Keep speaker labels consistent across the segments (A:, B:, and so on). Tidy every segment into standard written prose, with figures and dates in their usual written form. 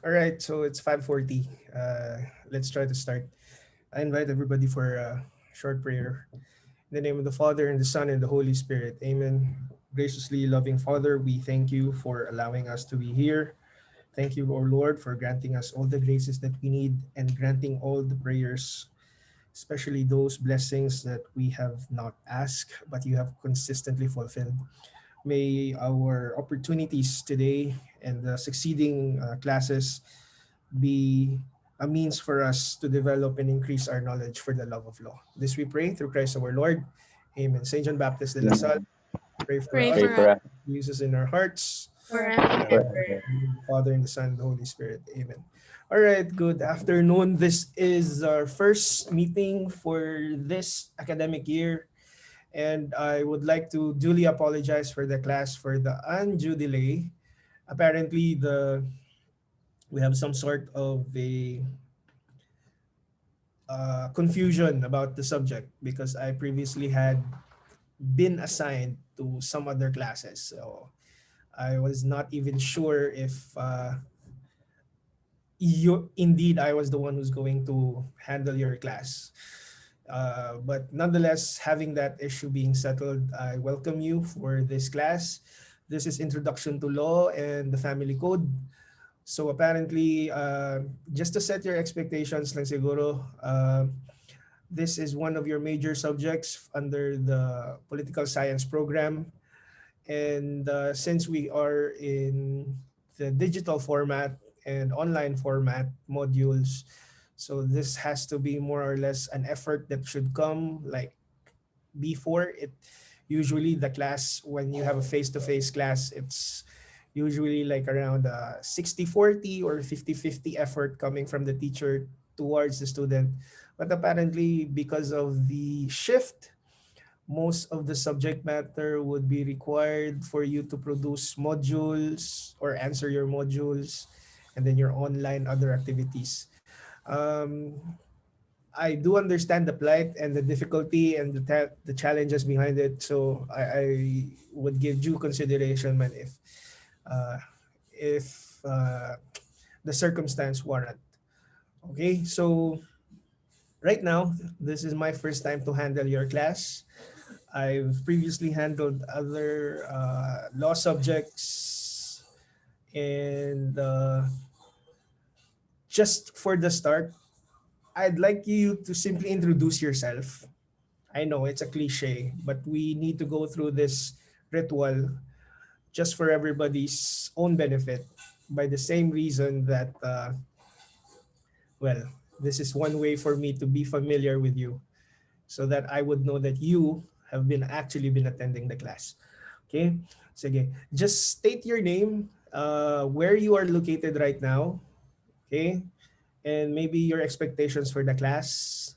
A: All right, so it's 5:40. Let's try to start. I invite everybody for a short prayer. In the name of the Father, and the Son, and the Holy Spirit. Amen. Graciously loving Father, we thank you for allowing us to be here. Thank you, O Lord, for granting us all the graces that we need and granting all the prayers, especially those blessings that we have not asked, but you have consistently fulfilled. May our opportunities today and the succeeding classes be a means for us to develop and increase our knowledge for the love of law. This we pray through Christ our Lord. Amen. Saint John Baptist de la Salle,
B: Amen.
A: pray for
C: Pray
A: us.
B: Pray
C: for
B: for
C: us
B: us.
A: Jesus in our hearts.
C: forever and
B: Forever.
C: ever.
A: Father and the Son and the Holy Spirit. Amen. All right, good afternoon. This is our first meeting for this academic year, and I would like to duly apologize for the class for the undue delay. Apparently, the we have some sort of a confusion about the subject because I previously had been assigned to some other classes. So I was not even sure if indeed I was the one who's going to handle your class. But nonetheless, having that issue being settled, I welcome you for this class. This is Introduction to Law and the Family Code. So apparently, just to set your expectations lang siguro, this is one of your major subjects under the political science program. And since we are in the digital format and online format modules, so this has to be more or less an effort that should come like before it. Usually the class, when you have a face-to-face class, it's usually like around 60-40 or 50-50 effort coming from the teacher towards the student. But apparently, because of the shift, most of the subject matter would be required for you to produce modules or answer your modules and then your online other activities. Um, I do understand the plight and the difficulty and the challenges behind it. So I would give due consideration, man, uh, if the circumstance warrant. Okay, so right now this is my first time to handle your class. I've previously handled other law subjects, and just for the start, I'd like you to simply introduce yourself. I know it's a cliche, but we need to go through this ritual just for everybody's own benefit. By the same reason that, well, this is one way for me to be familiar with you so that I would know that you have been actually been attending the class. Okay? Sige. Just state your name, where you are located right now, okay? And maybe your expectations for the class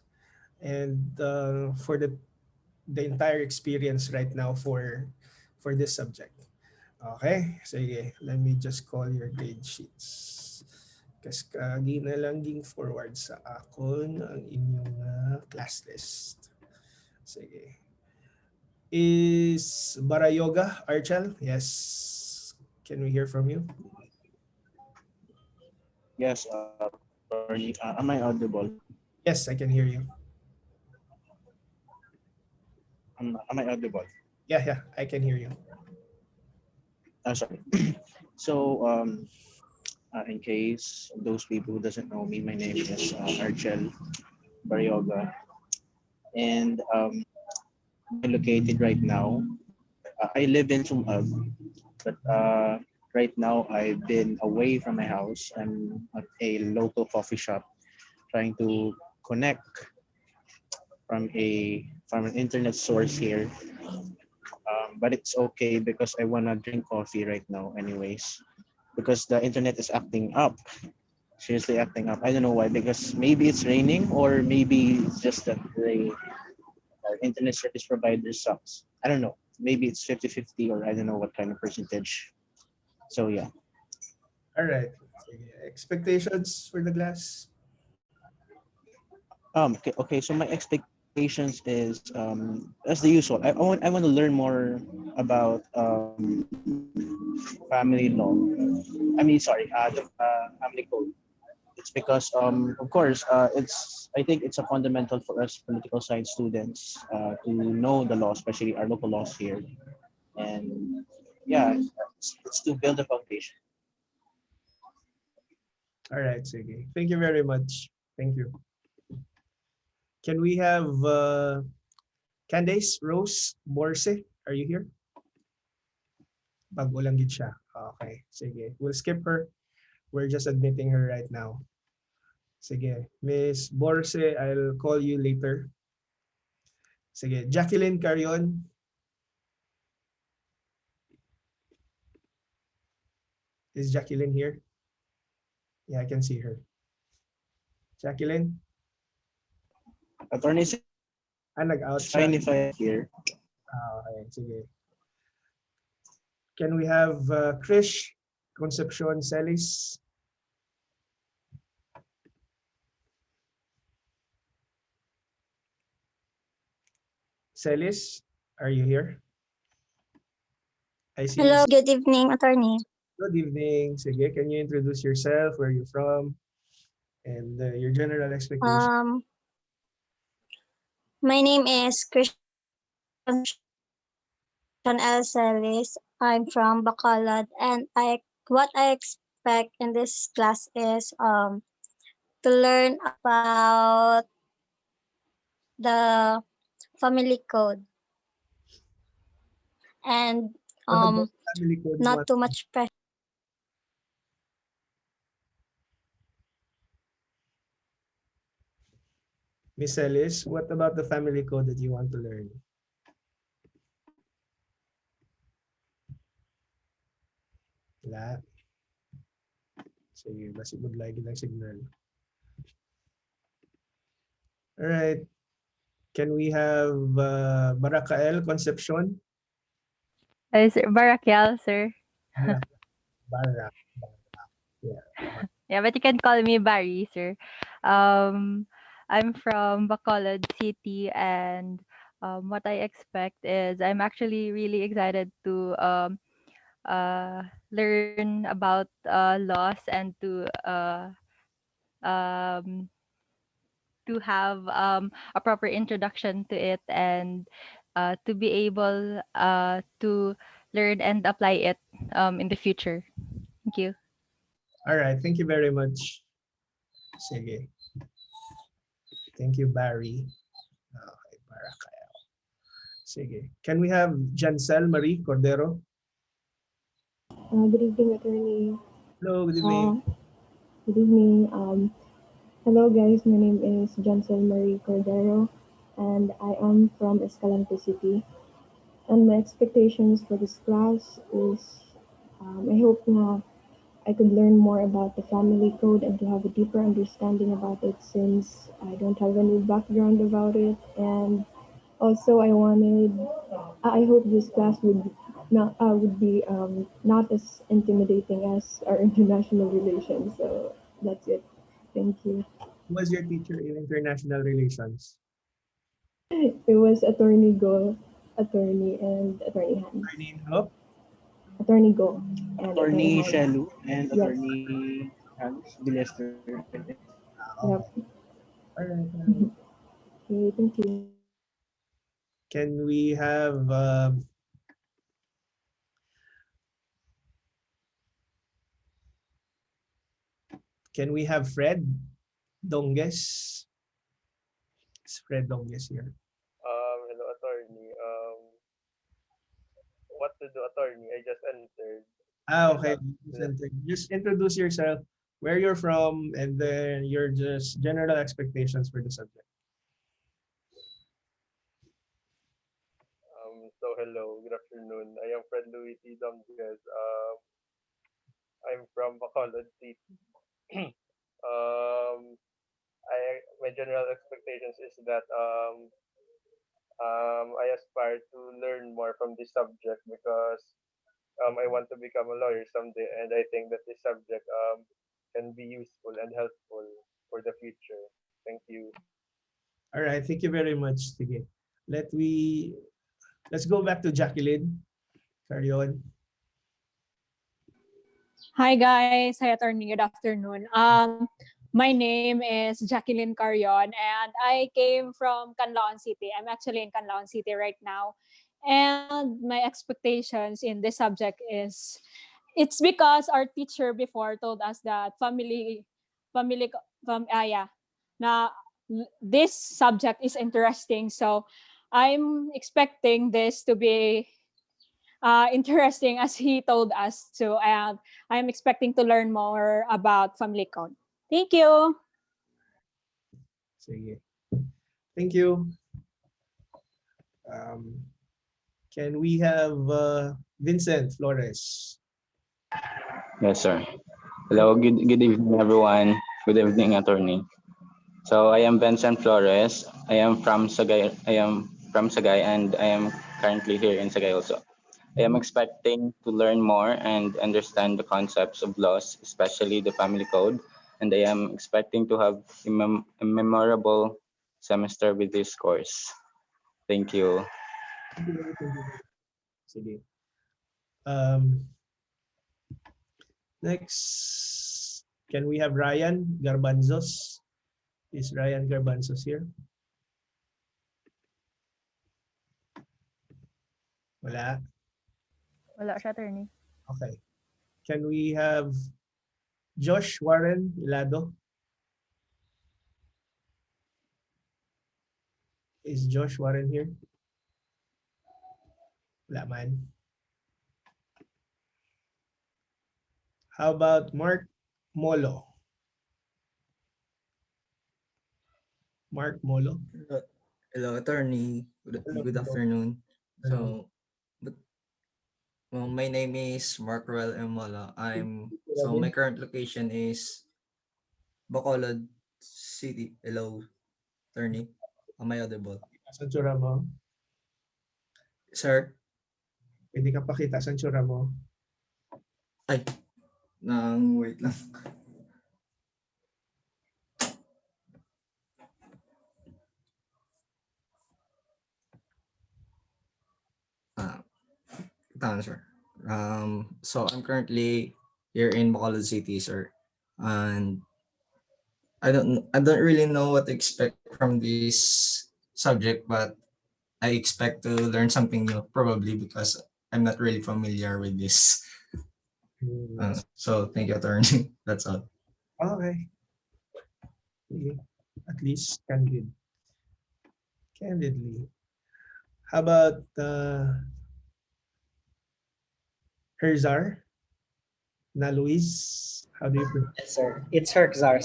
A: and for the entire experience right now for this subject. Okay? Sige. Let me just call your grade sheets. Kas kagi na lang ging forward sa akon ang inyong class list. Sige. Is Barayoga Archel? Yes. Can we hear from you?
B: Yes, am I audible?
A: Yes, I can hear you.
B: Am I audible?
A: Yeah, I can hear you.
B: Sorry. So, in case those people who doesn't know me, my name is Archel Baryoga, and I'm located right now. I live in Sumag, but right now I've been away from my house. I'm at a local coffee shop trying to connect from an internet source here. But it's okay because I wanna drink coffee right now, anyways. Because the internet is acting up, seriously acting up. I don't know why. Because maybe it's raining, or maybe it's just that the internet service provider sucks. I don't know. Maybe it's 50-50, or I don't know what kind of percentage. So yeah.
A: All right. Sige. Expectations for the class?
B: Okay. So my expectations is as the usual. I want to learn more about family law. I mean, sorry, the family code. It's because, of course, I think it's a fundamental for us political science students to know the law, especially our local laws here. And yeah, it's to build a foundation.
A: All right, sige. Thank you very much. Thank you. Can we have Candace Rose Borse? Are you here? Bago lang gid siya. Okay, sige. We'll skip her. We're just admitting her right now. Sige. Miss Borse, I'll call you later. Sige. Jacqueline Carion. Is Jacqueline here? Yeah, I can see her. Jacqueline?
B: Attorney is
A: Nag-out siya.
B: fine if I here.
A: Okay, sige. Can we have Krish Concepcion Celis? Celis, are you here? I see.
C: Hello, good evening, attorney.
A: Good evening. Sige, can you introduce yourself, where you're from, and your general expectation?
C: My name is Christian L. Celis. I'm from Bacolod, and what I expect in this class is to learn about the family code and
A: What about family code you
C: not
A: want?
C: too much pressure.
A: Miss Celis, what about the family code that you want to learn? Wala. Sige, basi lagi ng signal. All right. Can we have Barakael Concepcion?
D: Sir Barakyal, sir.
A: Barak. Barak. Yeah.
D: Yeah, but you can call me Barry, sir. Um, I'm from Bacolod City, and what I expect is I'm actually really excited to learn about laws and um, to have a proper introduction to it and to be able to learn and apply it in the future. Thank you.
A: All right. Thank you very much. Sige. Thank you, Barry. Okay, Barakael. Sige. Can we have Jancel Marie Cordero?
E: Good evening, attorney.
A: Hello, good evening.
E: Good evening. Hello, guys. My name is Jansel Marie Cordero, and I am from Escalante City. And my expectations for this class is I hope na I could learn more about the family code and to have a deeper understanding about it since I don't have any background about it. And also, I hope this class would be not as intimidating as our international relations. So that's it. Thank you.
A: Who was your teacher in international relations?
E: It was Attorney Go, Attorney, and Attorney Hans.
A: Attorney Ho?
E: Attorney Go and Attorney
B: Attorney
E: Hans.
B: Shelu and
E: Yes.
B: Attorney Hans Bilester, I think.
A: Okay.
E: Yep.
A: All right. All right.
E: Okay, thank you.
A: Can we have Fred Donges? Is Fred Donges here?
F: Hello, attorney. What to do, attorney? I just entered.
A: Okay. Just introduce yourself, where you're from, and then your just general expectations for the subject.
F: So hello, good afternoon. I am Fred Louis T. Dominguez. I'm from Bacolod City. um, my general expectations is that I aspire to learn more from this subject because I want to become a lawyer someday, and I think that this subject can be useful and helpful for the future. Thank you.
A: All right. Thank you very much. Sige. Let's go back to Jacqueline. Carry on.
G: Hi guys, hi attorney, good afternoon. My name is Jacqueline Carion and I came from Canlaon City. I'm actually in Canlaon City right now. And my expectations in this subject is it's because our teacher before told us that family yeah, na this subject is interesting. So I'm expecting this to be interesting as he told us to. And I'm expecting to learn more about family code. Thank you.
A: Sige. Thank you. Um, can we have Vincent Flores?
H: Yes, sir. Hello, good evening, everyone. Good evening, attorney. So I am Vincent Flores. I am from Sagay, and I am currently here in Sagay also. I am expecting to learn more and understand the concepts of laws, especially the family code, and I am expecting to have a memorable semester with this course. Thank you.
A: Thank you. Thank you. Sige. Um, Next, can we have Ryan Garbanzos? Is Ryan Garbanzos here? Wala.
D: Wala siya, attorney.
A: Okay. Can we have Josh Warren Ilado? Is Josh Warren here? Wala man. How about Mark Molo? Mark Molo?
I: Hello, attorney.
A: Hello.
I: Good
A: Hello.
I: afternoon.
A: Hello.
I: But well, my name is Mark Ruel Emola. My
A: Again,
I: current location is Bacolod City. Hello, attorney. Am I audible?
A: sa tsura mo?
I: Sir?
A: Pwede ka pakita sa tsura mo?
I: Ay, wait lang. Ah, sir. So I'm currently here in Bacolod City, sir. And I don't really know what to expect from this subject, but I expect to learn something new, probably because I'm not really familiar with this. So thank you, attorney. That's all.
A: Okay. Sige. At least candidly. How about Herzar? Na Luis? How do you pronounce?
J: Yes, sir. It's Herczar.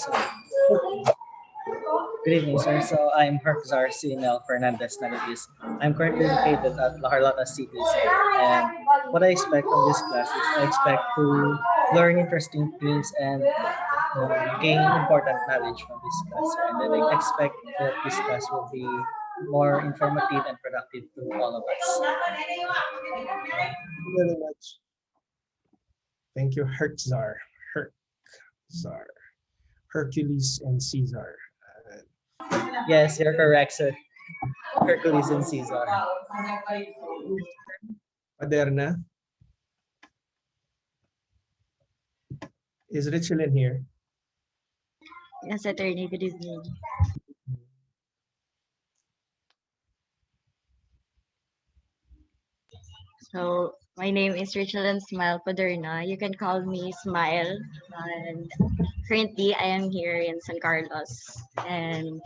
J: Good evening, sir. So I'm Herczar Sinel Fernandez Naluis. I'm currently located at La Carlota City, sir. And what I expect from this class is I expect to learn interesting things and gain important knowledge from this class, sir. And then I expect that this class will be more informative and productive to all of us.
A: Thank you very much. Thank you, Hertzar. Hertzar. Hercules and Caesar.
J: Yes, you're correct, sir. Hercules and Caesar.
A: Paderna. Is Richelin here?
K: Yes, attorney. Good evening. So my name is Richelin Smile Paderna. You can call me Smile. And currently, I am here in San Carlos. And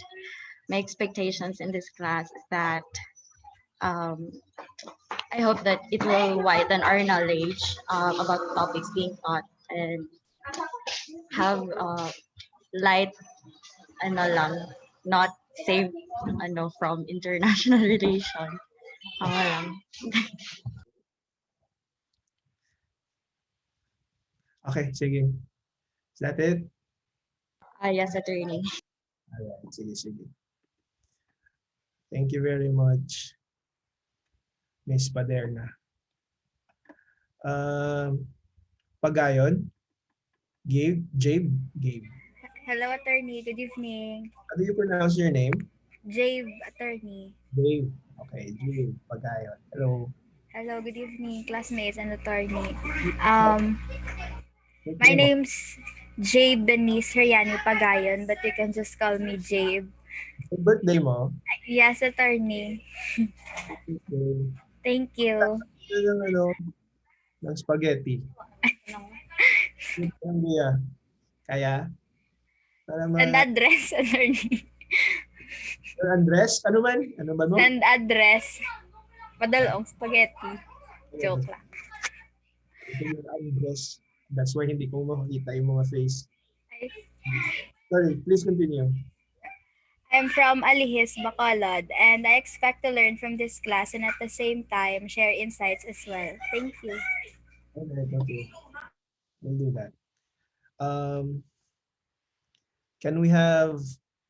K: my expectations in this class is that um, I hope that it will widen our knowledge about topics being taught and have light ano lang, not save from international relation. Tama lang.
A: Okay, sige. Is that it?
K: Yes, attorney.
A: Alright, sige. Thank you very much, Miss Paderna. Pagayon? Gabe?
L: Hello, attorney. Good evening.
A: How do you pronounce your name?
L: Jave, attorney.
A: Gabe. Okay, Gabe Pagayon. Hello.
L: Hello, good evening, classmates and attorney. Um, My
A: Nickname mo.
L: name's Jabe Benice Heriano Pagayon, but you can just call me Jabe.
A: Birthday mo.
L: Yes, attorney.
A: Okay.
L: Thank you.
A: Ng ano, ng spaghetti. Ang Kuya. Kaya? Para
L: Send address, attorney.
A: Andres? Ano man? Ano ba mo?
L: Send address. Padalong spaghetti. Joke lang.
A: Ito yung address. That's why hindi ko makikita yung mga face.
L: Ay.
A: Sorry, please continue.
L: I'm from Alihis, Bacolod, and I expect to learn from this class and at the same time share insights as well. Thank you.
A: Alright, okay. We'll do that. Can we have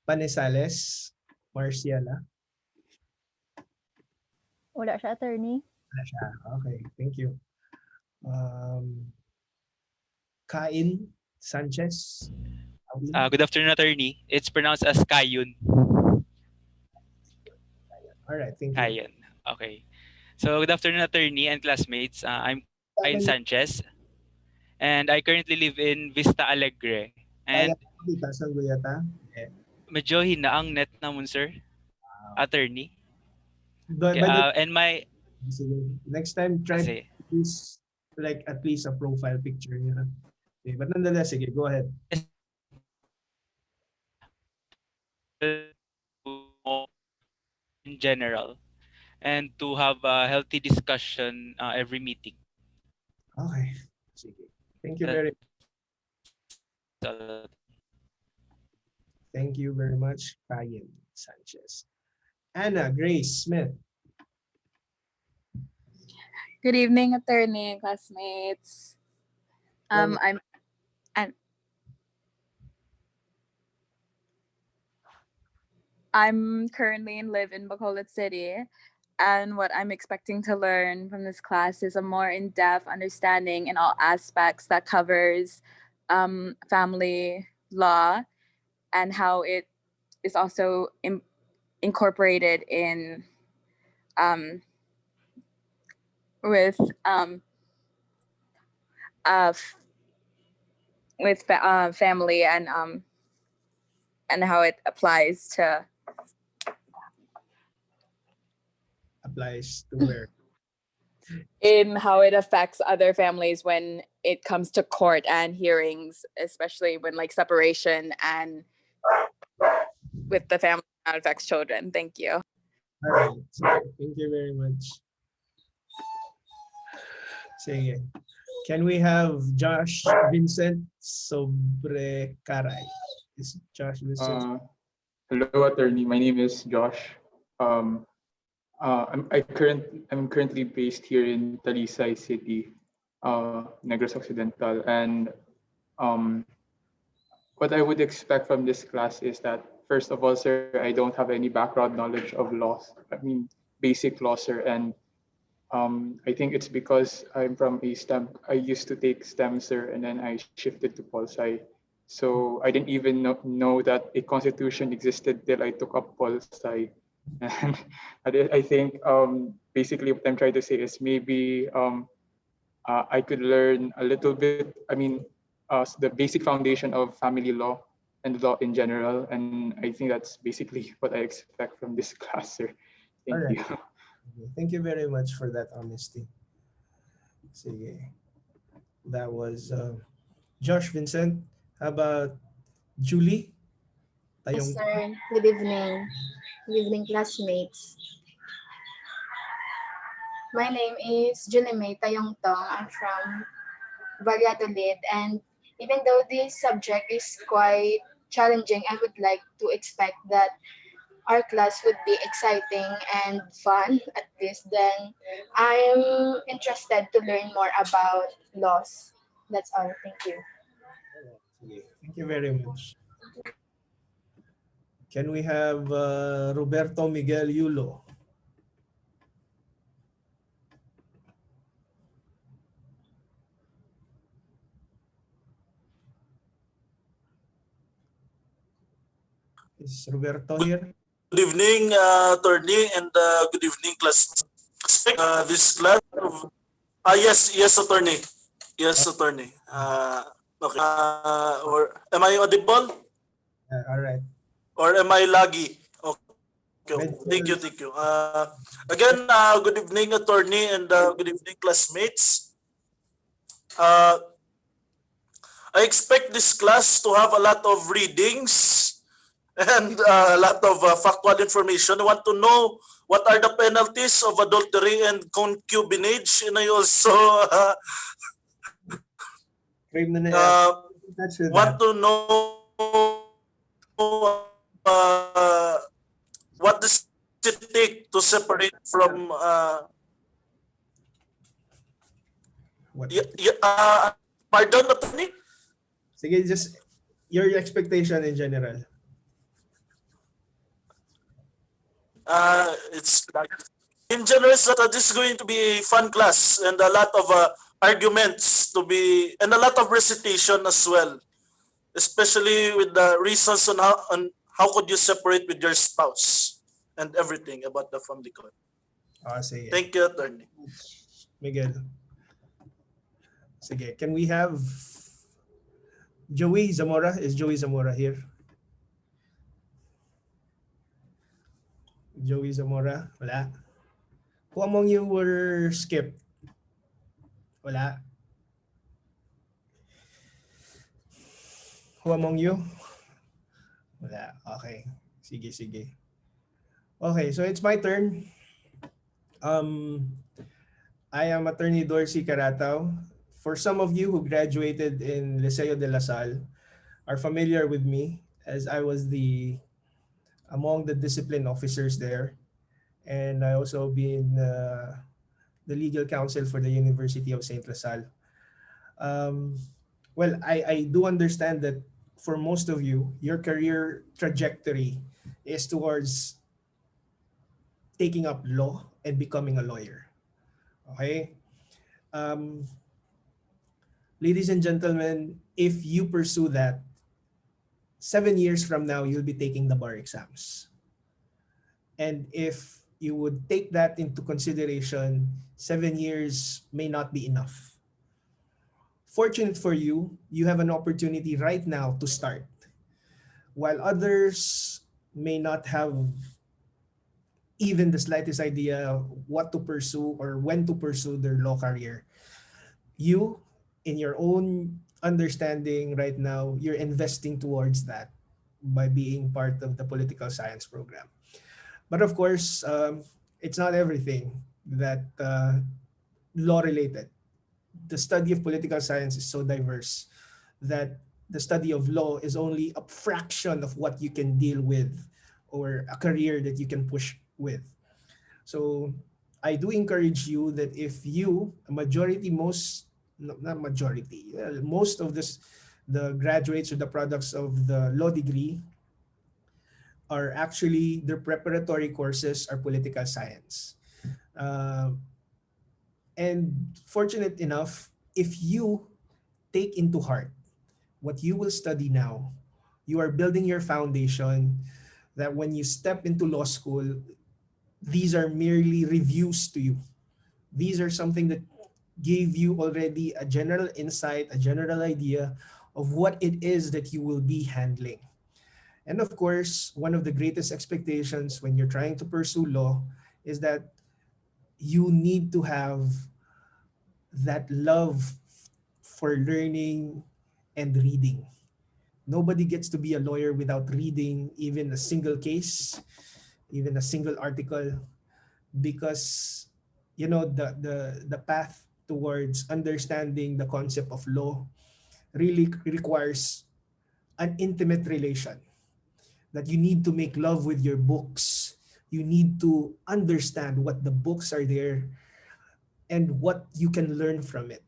A: Panisales, Marciela?
D: Wala siya, attorney.
A: Wala siya. Okay, thank you. Kain Sanchez.
M: Good afternoon, attorney. It's pronounced as Kayun.
A: All right, thank you.
M: Kayun. Okay. So, good afternoon, attorney and classmates. I'm Kain Sanchez, and I currently live in Vista Alegre. And medyo hinaang net namun, sir. Attorney. Okay, and my...
A: Next time, try to use like at least a profile picture niya. Okay, but nonetheless, sige, go ahead.
M: In general, and to have a healthy discussion every meeting.
A: Okay. Sige. Thank you very much. Thank you very much, Kayin Sanchez. Anna Grace Smith.
N: Good evening, attorney, classmates. I'm currently live in Bacolod City, and what I'm expecting to learn from this class is a more in-depth understanding in all aspects that covers family law and how it is also incorporated in with family and how it applies to
A: where?
N: In how it affects other families when it comes to court and hearings, especially when like separation and with the family that affects children. Thank you.
A: All right. Thank you very much. Sige. Can we have Josh Vincent Sobrecaray? Is Josh Vincent?
O: Hello, attorney. My name is Josh. I'm currently based here in Talisay City, Negros Occidental, and what I would expect from this class is that, first of all, sir, I don't have any background knowledge of laws. I mean, basic law, sir, and I think it's because I'm from a STEM. I used to take STEM, sir, and then I shifted to Pol Sci. So I didn't even know that a constitution existed till I took up Pol Sci. And I think basically what I'm trying to say is maybe I could learn a little bit, the basic foundation of family law and law in general. And I think that's basically what I expect from this class, sir. Thank you.
A: Thank you very much for that honesty. Sige. That was Josh Vincent. How about Julie?
P: Yes, sir. Good evening. Good evening, classmates. My name is Julie May Tayong Tong. I'm from Valladolid, and even though this subject is quite challenging, I would like to expect that our class would be exciting and fun at least. Then I'm interested to learn more about laws. That's all. Thank you.
A: Thank you very much. Can we have Roberto Miguel Yulo? Is Roberto here?
Q: Good evening, attorney, and good evening, class. This class. Yes, attorney. Yes, attorney. Okay. Or am I audible
A: All right.
Q: or am I laggy? Okay. Thank you. Thank you.
A: Medyo,
Q: Again, good evening, attorney, and good evening, classmates. Uh, I expect this class to have a lot of readings and a lot of factual information. I want to know what are the penalties of adultery and concubinage, and I also
A: crave na yata. Touch with
Q: want
A: that.
Q: to know what does it take to separate from
A: What?
Q: pardon, attorney?
A: Sige, just your expectation in general.
Q: It's like in general is that this is going to be a fun class and a lot of arguments to be and a lot of recitation as well, especially with the reasons on how could you separate with your spouse and everything about the family code.
A: Sige.
Q: Thank you, attorney.
A: Miguel. Sige, can we have Joey Zamora? Is Joey Zamora here? Joey Zamora? Wala. Who among you were skipped? Wala. Who among you? Wala. Okay. Sige, sige. Okay, so it's my turn. I am Attorney Dorsey Carataw. For some of you who graduated in Liceo de La Salle are familiar with me as I was among the discipline officers there. And I also been the legal counsel for the University of St. LaSalle. Um, well, I do understand that for most of you, your career trajectory is towards taking up law and becoming a lawyer. Okay? Um, Ladies and gentlemen, if you pursue that, 7 years from now, you'll be taking the bar exams. And if you would take that into consideration, 7 years may not be enough. Fortunate for you, you have an opportunity right now to start. While others may not have even the slightest idea what to pursue or when to pursue their law career, you, in your own understanding right now, you're investing towards that by being part of the political science program. But of course, it's not everything that law related. The study of political science is so diverse that the study of law is only a fraction of what you can deal with or a career that you can push with. So I do encourage you that if you, a majority, most, no, not majority, most of the graduates or the products of the law degree are actually, their preparatory courses are political science. Uh, and fortunate enough, if you take into heart what you will study now, you are building your foundation that when you step into law school, these are merely reviews to you. These are something that gave you already a general insight, a general idea of what it is that you will be handling. And of course, one of the greatest expectations when you're trying to pursue law is that you need to have that love for learning and reading. Nobody gets to be a lawyer without reading even a single case, even a single article, because the path towards understanding the concept of law really requires an intimate relation, that you need to make love with your books. You need to understand what the books are there and what you can learn from it.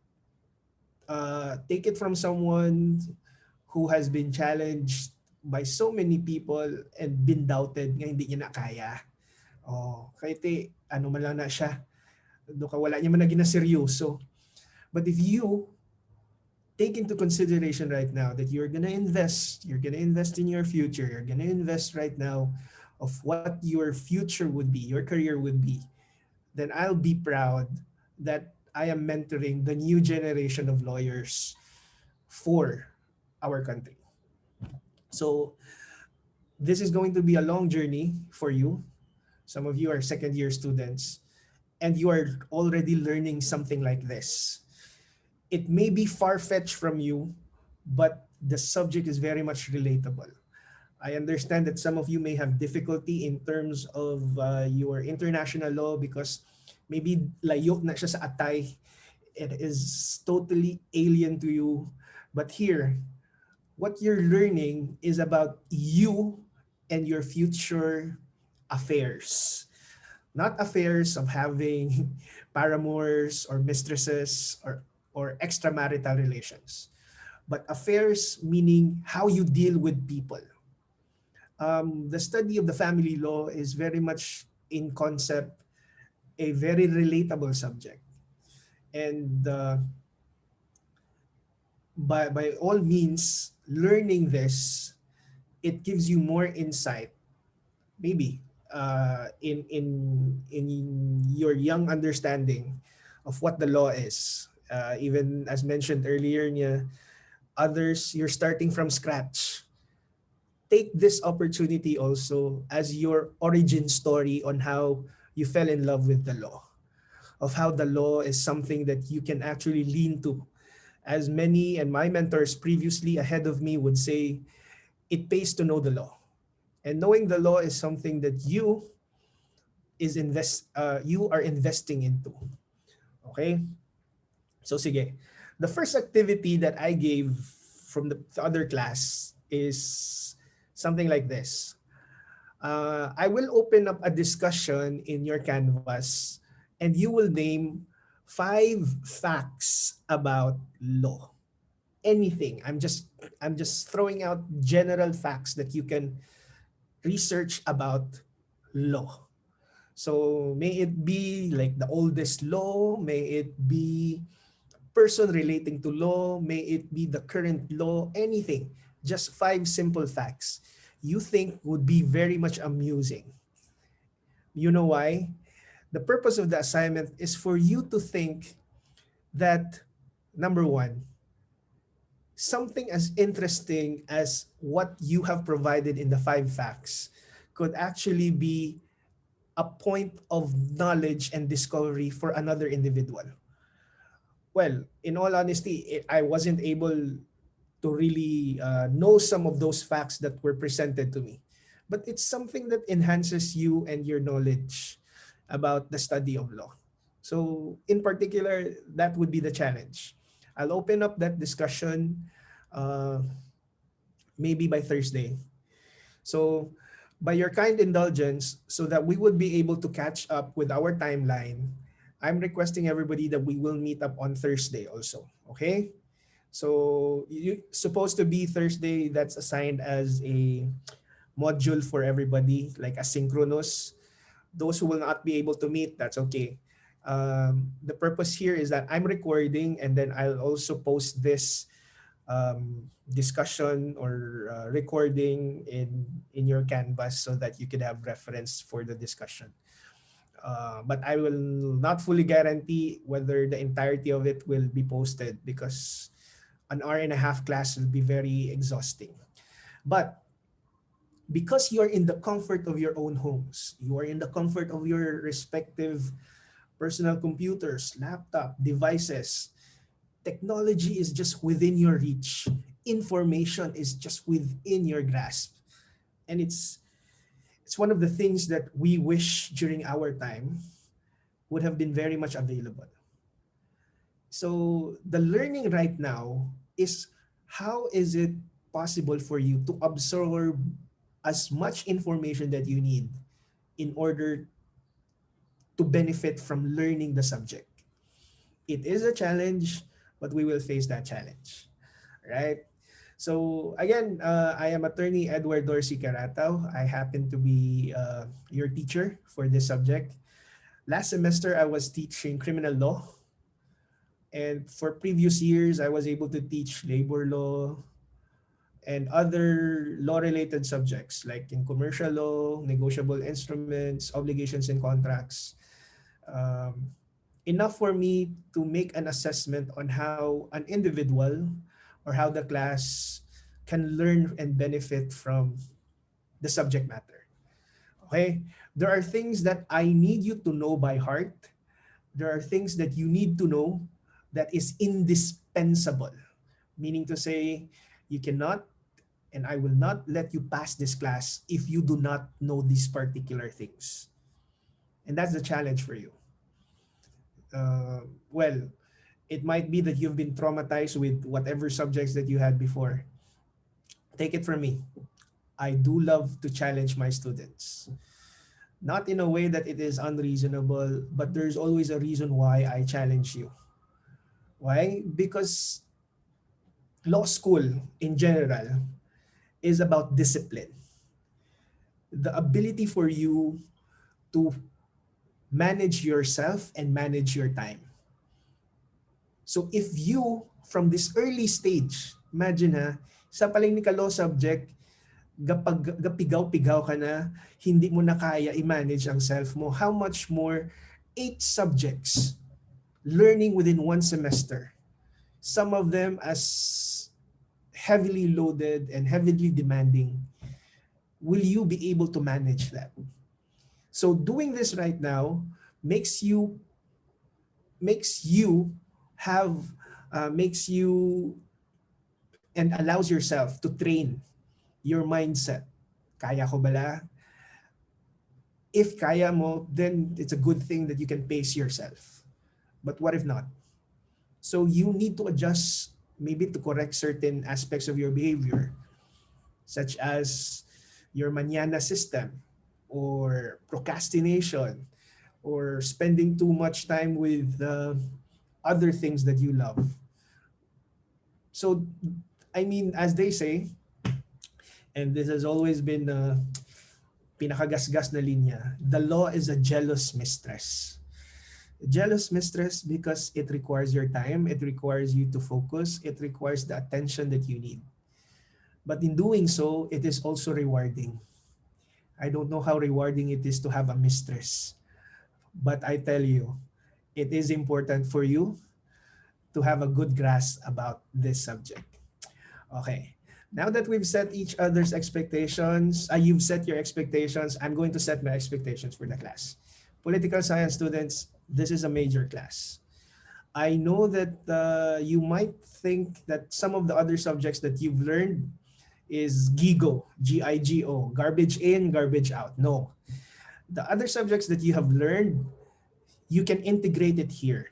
A: Take it from someone who has been challenged by so many people and been doubted nga hindi niya na kaya. Oh, kahit ano man lang na siya, do ka wala niya man na seryoso. But if you take into consideration right now that you're gonna invest in your future, you're gonna invest right now of what your future would be, your career would be, then I'll be proud that I am mentoring the new generation of lawyers for our country. So this is going to be a long journey for you. Some of you are second year students and you are already learning something like this. It may be far fetched from you, but the subject is very much relatable. I understand that some of you may have difficulty in terms of your international law because maybe layo na siya sa atay. It is totally alien to you. But here, what you're learning is about you and your future affairs. Not affairs of having paramours or mistresses or extramarital relations, but affairs meaning how you deal with people. The study of the family law is very much in concept a very relatable subject. And by all means, learning this, it gives you more insight, maybe in your young understanding of what the law is. Even as mentioned earlier, niya, others, you're starting from scratch. Take this opportunity also as your origin story on how you fell in love with the law, of how the law is something that you can actually lean to. As many and my mentors previously ahead of me would say, it pays to know the law. And knowing the law is something that you are investing into. Okay? So sige. The first activity that I gave from the other class is something like this. I will open up a discussion in your canvas and you will name 5 facts about law. Anything. I'm just throwing out general facts that you can research about law. So may it be like the oldest law, may it be person relating to law, may it be the current law, anything. Just 5 simple facts you think would be very much amusing. You know why? The purpose of the assignment is for you to think that, number one, something as interesting as what you have provided in the 5 facts could actually be a point of knowledge and discovery for another individual. Well, in all honesty, I wasn't able to really know some of those facts that were presented to me. But it's something that enhances you and your knowledge about the study of law. So, in particular, that would be the challenge. I'll open up that discussion uh, maybe by Thursday. So, by your kind indulgence, so that we would be able to catch up with our timeline, I'm requesting everybody that we will meet up on Thursday also. Okay? So you supposed to be Thursday, that's assigned as a module for everybody, like asynchronous. Those who will not be able to meet, that's okay. The purpose here is that I'm recording and then I'll also post this discussion or recording in your canvas so that you could have reference for the discussion. But I will not fully guarantee whether the entirety of it will be posted because an hour and a half class will be very exhausting. But because you are in the comfort of your own homes, you are in the comfort of your respective personal computers, laptop, devices, technology is just within your reach. Information is just within your grasp. And it's one of the things that we wish during our time would have been very much available. So the learning right now is how is it possible for you to absorb as much information that you need in order to benefit from learning the subject. It is a challenge, but we will face that challenge, right? So again, I am attorney Edward Dorsey Caratao. I happen to be your teacher for this subject. Last semester, I was teaching criminal law. And for previous years, I was able to teach labor law and other law-related subjects like in commercial law, negotiable instruments, obligations and contracts. Enough for me to make an assessment on how an individual or how the class can learn and benefit from the subject matter. Okay? There are things that I need you to know by heart. There are things that you need to know that is indispensable. Meaning to say, you cannot and I will not let you pass this class if you do not know these particular things. And that's the challenge for you. Well, it might be that you've been traumatized with whatever subjects that you had before. Take it from me. I do love to challenge my students. Not in a way that it is unreasonable, but there's always a reason why I challenge you. Why? Because law school in general is about discipline. The ability for you to manage yourself and manage your time. So if you, from this early stage, imagine ha, sa paling ni ka-law subject, gapigaw-pigaw ka na, hindi mo na kaya i-manage ang self mo, how much more 8 subjects learning within 1 semester. Some of them as heavily loaded and heavily demanding. Will you be able to manage that? So doing this right now makes you have makes you and allows yourself to train your mindset. Kaya ko bala? If kaya mo, then it's a good thing that you can pace yourself. But what if not? So you need to adjust, maybe to correct certain aspects of your behavior, such as your mañana system or procrastination or spending too much time with other things that you love. So, I mean, as they say, and this has always been pinakagasgas na linya, the law is a jealous mistress. Jealous mistress because it requires your time, it requires you to focus, it requires the attention that you need. But in doing so, it is also rewarding. I don't know how rewarding it is to have a mistress, but I tell you, it is important for you to have a good grasp about this subject. Okay. Now that we've set each other's expectations, you've set your expectations, I'm going to set my expectations for the class. Political science students, this is a major class. I know that you might think that some of the other subjects that you've learned is GIGO, G-I-G-O, garbage in, garbage out. No. The other subjects that you have learned, you can integrate it here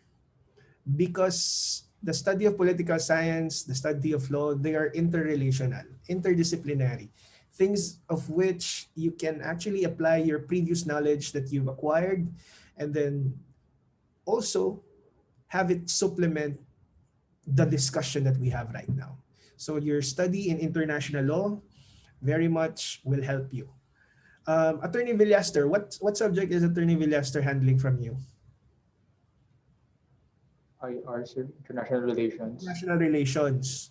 A: because the study of political science, the study of law, they are interrelational, interdisciplinary, things of which you can actually apply your previous knowledge that you've acquired and then also have it supplement the discussion that we have right now. So your study in international law very much will help you. Attorney Villaster, what subject is Attorney Villaster handling from you?
O: IR, sir, International Relations.
A: International Relations.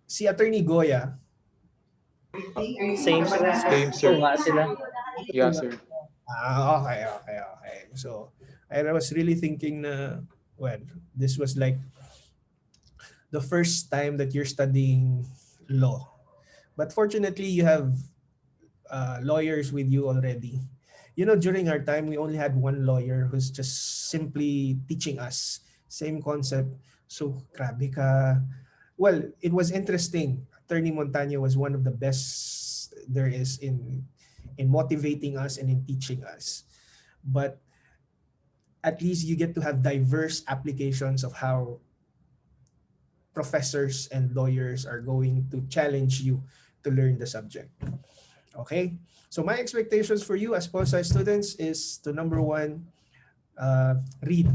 A: Si Attorney Goya.
J: Same sila.
O: Same, sir.
J: Tunga sila.
O: Yeah, sir.
A: Okay. So, I was really thinking na, well, this was like the first time that you're studying law. But fortunately, you have lawyers with you already. You know, during our time, we only had one lawyer who's just simply teaching us. Same concept. So, grabe ka. Well, it was interesting. Attorney Montaño was one of the best there is in motivating us and in teaching us. But at least you get to have diverse applications of how professors and lawyers are going to challenge you to learn the subject. Okay? So my expectations for you as pol sci students is to number one, read.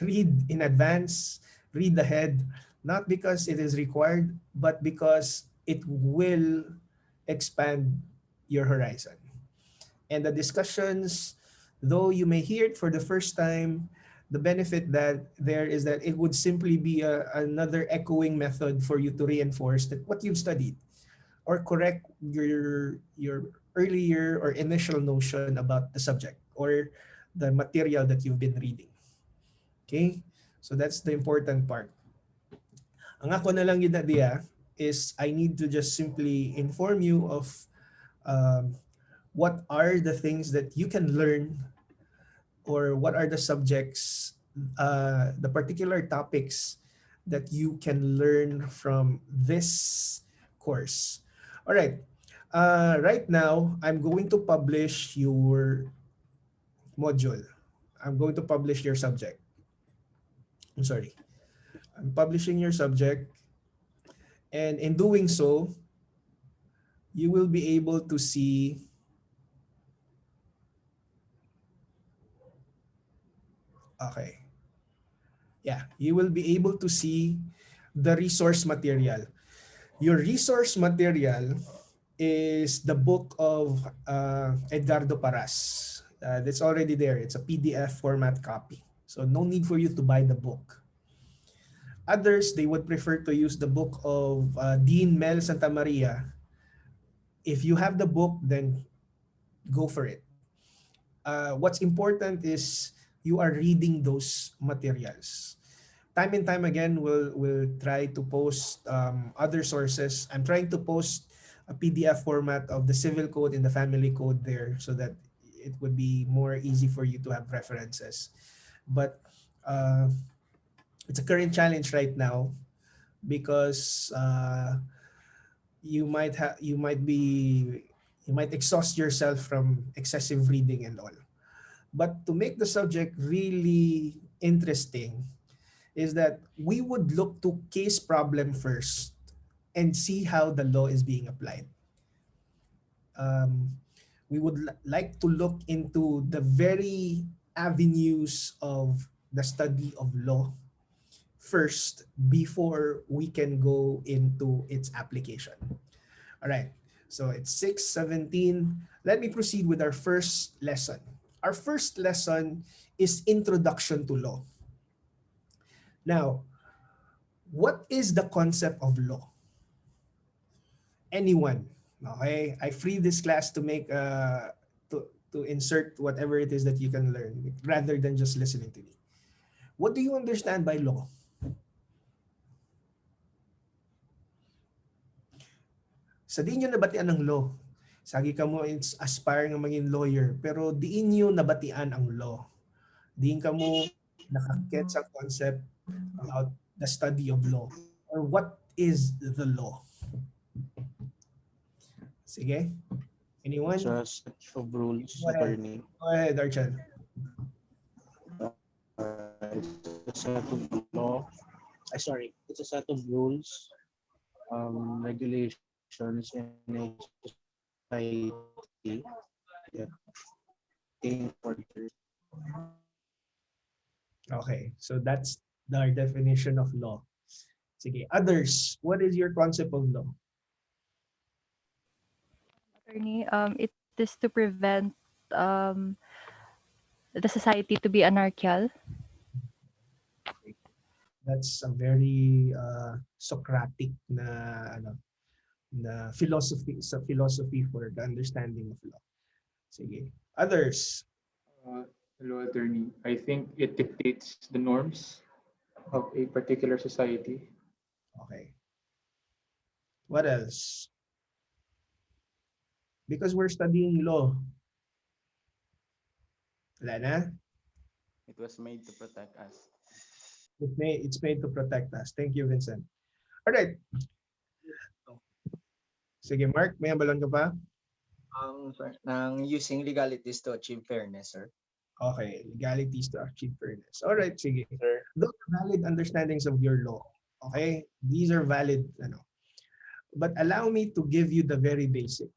A: Read in advance, read ahead, not because it is required, but because it will expand your horizon. And the discussions, though you may hear it for the first time, the benefit that there is that it would simply be another echoing method for you to reinforce that what you've studied or correct your earlier or initial notion about the subject or the material that you've been reading. Okay? So that's the important part. Ang ako na lang yun idea is I need to just simply inform you of um, what are the things that you can learn, or what are the subjects, the particular topics that you can learn from this course. All right. Right now, I'm going to publish your module. I'm going to publish your subject. I'm sorry. I'm publishing your subject. And in doing so, you will be able to see, okay. Yeah, you will be able to see the resource material. Your resource material is the book of Edgardo Paras. That's already there. It's a PDF format copy. So no need for you to buy the book. Others, they would prefer to use the book of Dean Mel Santamaria. If you have the book, then go for it. What's important is you are reading those materials. Time and time again, we'll try to post other sources. I'm trying to post a PDF format of the civil code and the family code there, so that it would be more easy for you to have references. But uh, it's a current challenge right now because you might exhaust yourself from excessive reading and all. But to make the subject really interesting is that we would look to case problem first and see how the law is being applied. Um, we would like to look into the very avenues of the study of law first before we can go into its application. All right. So it's 6:17. Let me proceed with our first lesson. Our first lesson is Introduction to Law. Now, what is the concept of law? Anyone. Okay? I free this class to make to insert whatever it is that you can learn rather than just listening to me. What do you understand by law? Sa di nyo nabatian ng law. Sagi ka mo aspire nga maging lawyer, pero diin nyo nabatian ang law. Diin ka mo nakakit sa concept about the study of law, or what is the law. Sige? Anyone?
B: It's a set of rules,
A: Go ahead.
B: attorney.
A: Go ahead, Archan.
B: It's a set of law. It's a set of rules, regulations in a society that came for
A: Okay, so that's our definition of law. Sige, others, what is your concept of law?
D: Attorney, it is to prevent the society to be anarchical.
A: That's a very Socratic na na philosophy for the understanding of law. Sige. Others.
O: Hello, attorney. I think it dictates the norms of a particular society.
A: Okay. What else? Because we're studying law. Wala na?
H: It was made to protect us.
A: It's made to protect us. Thank you, Vincent. All right. Sige, Mark, may balon ka pa?
I: Nang using legalities to achieve fairness, sir.
A: Okay, legalities to achieve fairness. All right, sige. Those are valid understandings of your law. Okay? These are valid, But allow me to give you the very basic.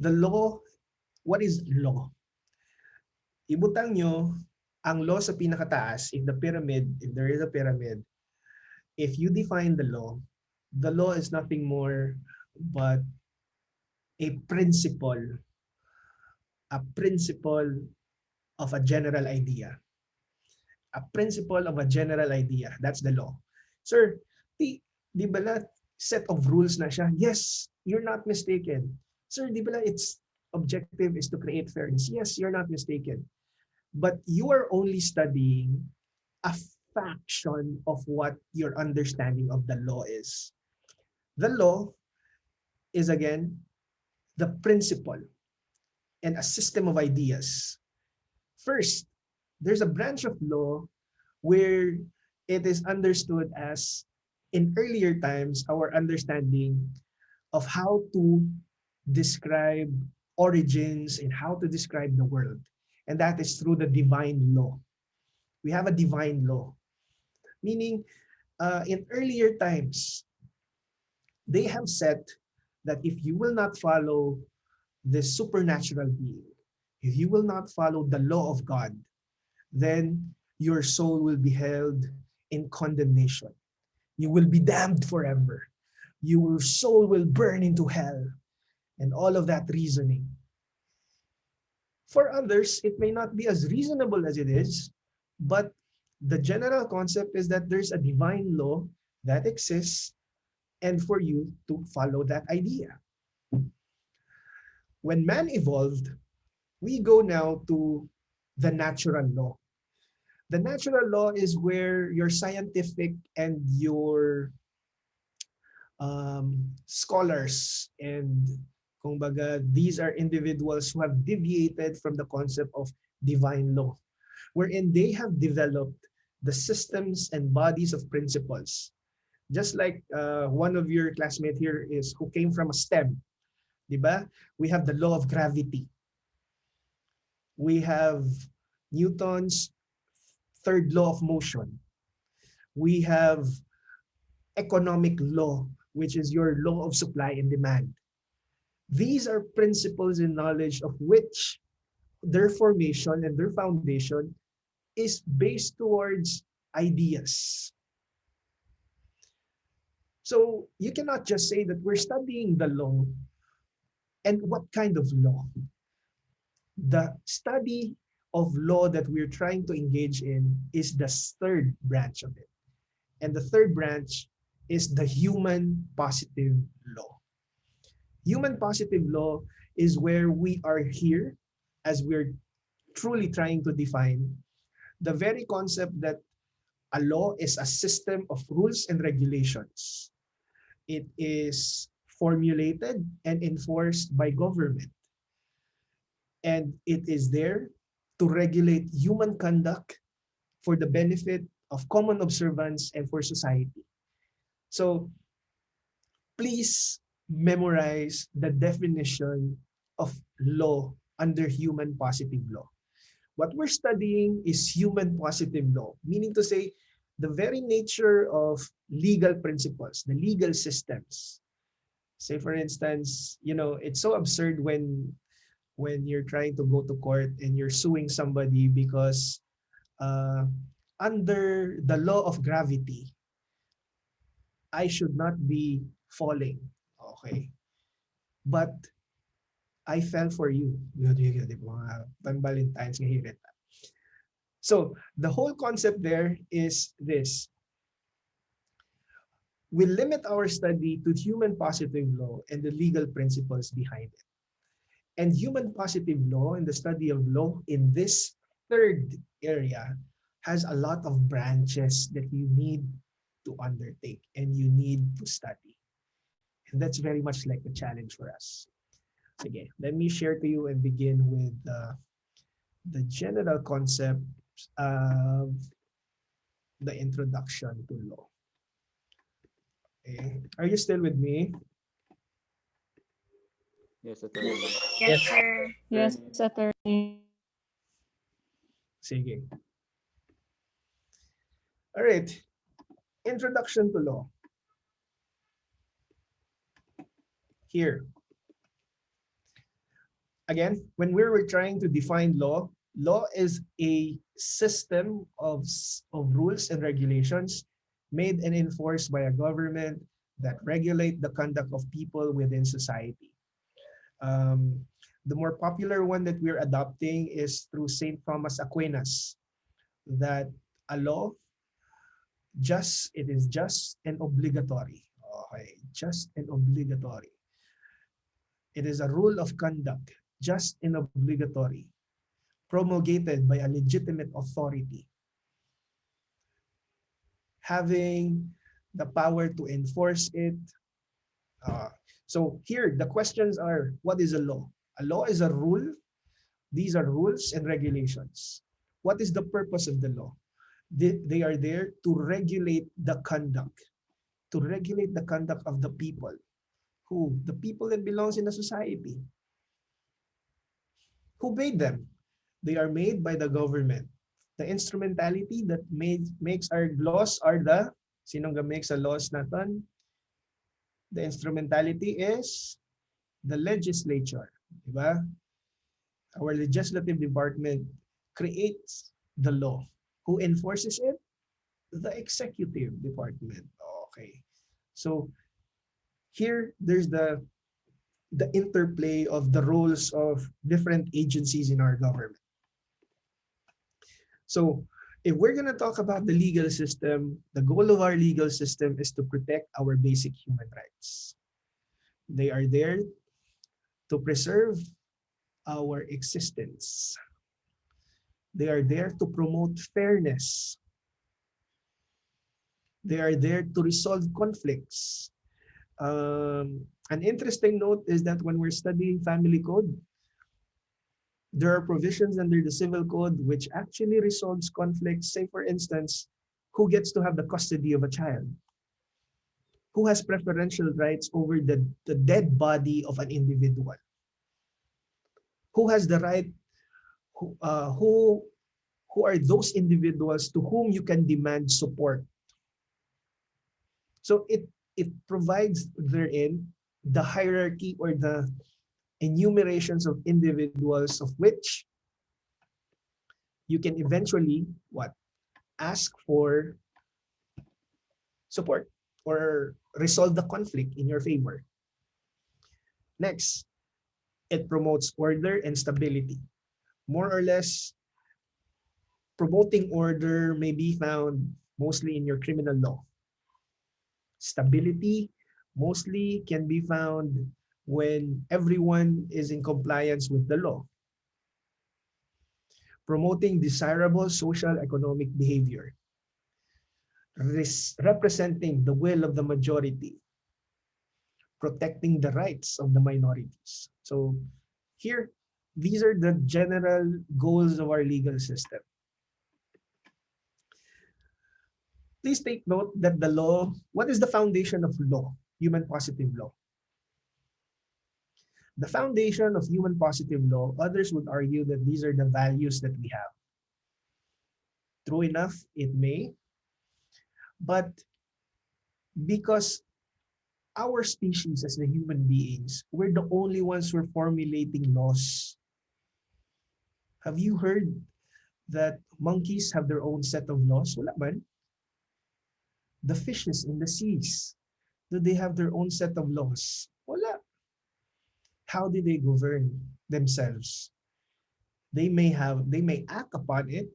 A: The law, what is law? Ibutang nyo ang law sa pinakataas, if there is a pyramid, if you define the law is nothing more but a principle of a general idea. A principle of a general idea. That's the law. Sir, di ba na set of rules na siya? Yes, you're not mistaken. Sir, di ba na its objective is to create fairness? Yes, you're not mistaken. But you are only studying a fraction of what your understanding of the law is. The law is again the principle and a system of ideas. First, there's a branch of law where it is understood as, in earlier times, our understanding of how to describe origins and how to describe the world. And that is through the divine law. We have a divine law, meaning in earlier times, they have said that if you will not follow this supernatural being, if you will not follow the law of God, then your soul will be held in condemnation. You will be damned forever. Your soul will burn into hell. And all of that reasoning. For others, it may not be as reasonable as it is, but the general concept is that there's a divine law that exists and for you to follow that idea. When man evolved, we go now to the natural law. The natural law is where your scientific and your scholars and kumbaga, these are individuals who have deviated from the concept of divine law, wherein they have developed the systems and bodies of principles. Just like one of your classmates here is who came from a STEM, diba? We have the law of gravity. We have Newton's third law of motion. We have economic law, which is your law of supply and demand. These are principles and knowledge of which their formation and their foundation is based towards ideas. So you cannot just say that we're studying the law and what kind of law. The study of law that we're trying to engage in is the third branch of it. And the third branch is the human positive law. Human positive law is where we are here as we're truly trying to define the very concept that a law is a system of rules and regulations. It is formulated and enforced by government. And it is there to regulate human conduct for the benefit of common observance and for society. So please memorize the definition of law under human positive law. What we're studying is human positive law, meaning to say the very nature of legal principles, the legal systems. Say for instance, it's so absurd when you're trying to go to court and you're suing somebody because uh, under the law of gravity, I should not be falling. Okay. But I fell for you. Pan-Valentine's nga hirit. So the whole concept there is this. We limit our study to human positive law and the legal principles behind it. And human positive law and the study of law in this third area has a lot of branches that you need to undertake and you need to study. And that's very much like a challenge for us. Sige, let me share to you and begin with the general concept of the introduction to law. Okay. Are you still with me?
H: Yes, attorney.
L: Yes, sir.
G: Yes, attorney.
A: Sige. All right. Introduction to law. Here. Again, when we were trying to define law, law is a system of rules and regulations made and enforced by a government that regulate the conduct of people within society. The more popular one that we're adopting is through St. Thomas Aquinas, that a law, it is just and obligatory. Okay, just and obligatory. It is a rule of conduct, just and obligatory, promulgated by a legitimate authority. having the power to enforce it. Uh, so here, the questions are, what is a law? A law is a rule. These are rules and regulations. What is the purpose of the law? They are there to regulate the conduct, of the people. Who? The people that belongs in a society. Who made them? They are made by the government. The instrumentality that makes our laws are the, sinong makes a laws natin? The instrumentality is the legislature. Diba? Our legislative department creates the law. Who enforces it? The executive department. Okay. So here, there's the interplay of the roles of different agencies in our government. So if we're going to talk about the legal system, the goal of our legal system is to protect our basic human rights. They are there to preserve our existence. They are there to promote fairness. They are there to resolve conflicts. An interesting note is that when we're studying family code, there are provisions under the civil code which actually resolves conflicts. Say, for instance, who gets to have the custody of a child? Who has preferential rights over the dead body of an individual? Who has the right? Who are those individuals to whom you can demand support? So it provides therein the hierarchy or the enumerations of individuals of which you can eventually what? Ask for support or resolve the conflict in your favor. Next, it promotes order and stability. More or less, promoting order may be found mostly in your criminal law. Stability mostly can be found when everyone is in compliance with the law. Promoting desirable social economic behavior. Representing the will of the majority. Protecting the rights of the minorities. So here, these are the general goals of our legal system. Please take note that the law, what is the foundation of law? Human positive law. The foundation of human positive law, others would argue that these are the values that we have. True enough, it may, but because our species as the human beings, we're the only ones who are formulating laws. Have you heard that monkeys have their own set of laws? Wala man. The fishes in the seas, do they have their own set of laws? Wala. How do they govern themselves? They may act upon it,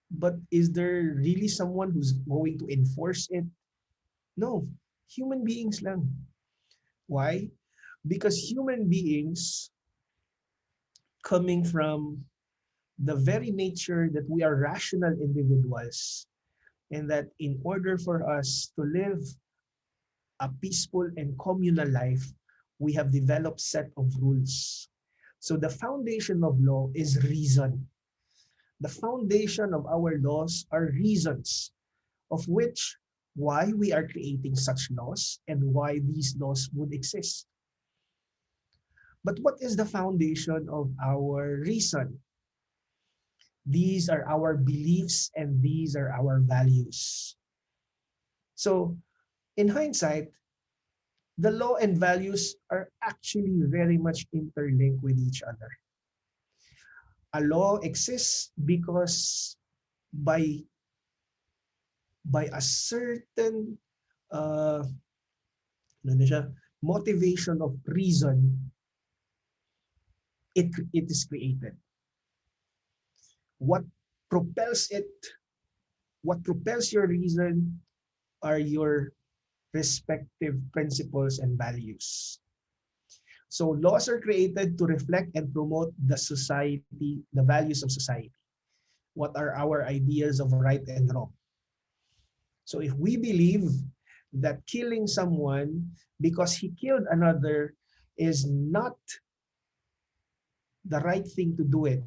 A: but is there really someone who's going to enforce it? No, human beings lang. Why? Because human beings, coming from the very nature that we are rational individuals, and that in order for us to live a peaceful and communal life, we have developed set of rules. So the foundation of law is reason. The foundation of our laws are reasons, of which why we are creating such laws and why these laws would exist. But what is the foundation of our reason? These are our beliefs and these are our values. So in hindsight, the law and values are actually very much interlinked with each other. A law exists because by a certain uh, motivation of reason, it is created. What propels it, what propels your reason are your respective principles and values. So laws are created to reflect and promote the society, the values of society. What are our ideas of right and wrong? So if we believe that killing someone because he killed another is not the right thing to do it,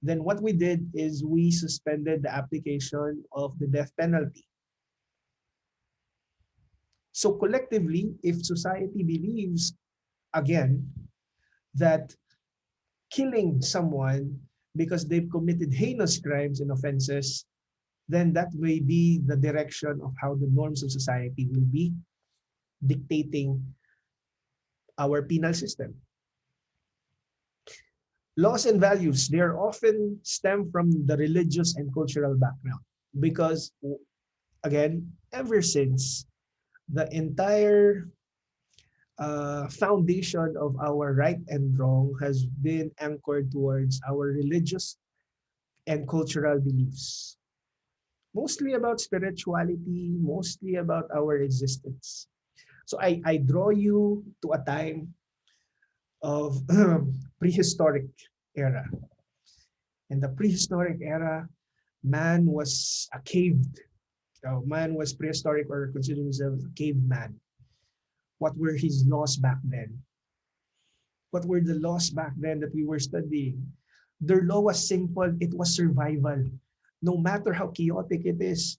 A: then what we did is we suspended the application of the death penalty. So collectively, if society believes, again, that killing someone because they've committed heinous crimes and offenses, then that may be the direction of how the norms of society will be dictating our penal system. Laws and values, they are often stem from the religious and cultural background because, again, ever since the entire foundation of our right and wrong has been anchored towards our religious and cultural beliefs, mostly about spirituality, mostly about our existence. So I draw you to a time of prehistoric era. In the prehistoric era, man was a caved. Man was prehistoric or considered himself a caveman. What were his laws back then? What were the laws back then that we were studying? Their law was simple. It was survival. No matter how chaotic it is,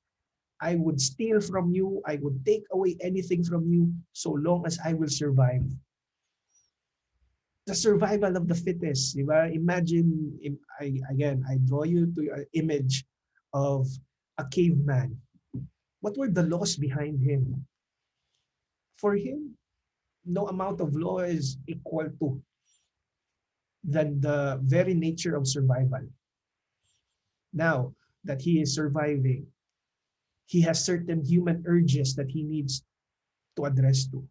A: I would steal from you. I would take away anything from you so long as I will survive. The survival of the fittest. Diba? Imagine, I draw you to an image of a caveman. What were the laws behind him? For him, no amount of law is equal to than the very nature of survival. Now that he is surviving, he has certain human urges that he needs to address to.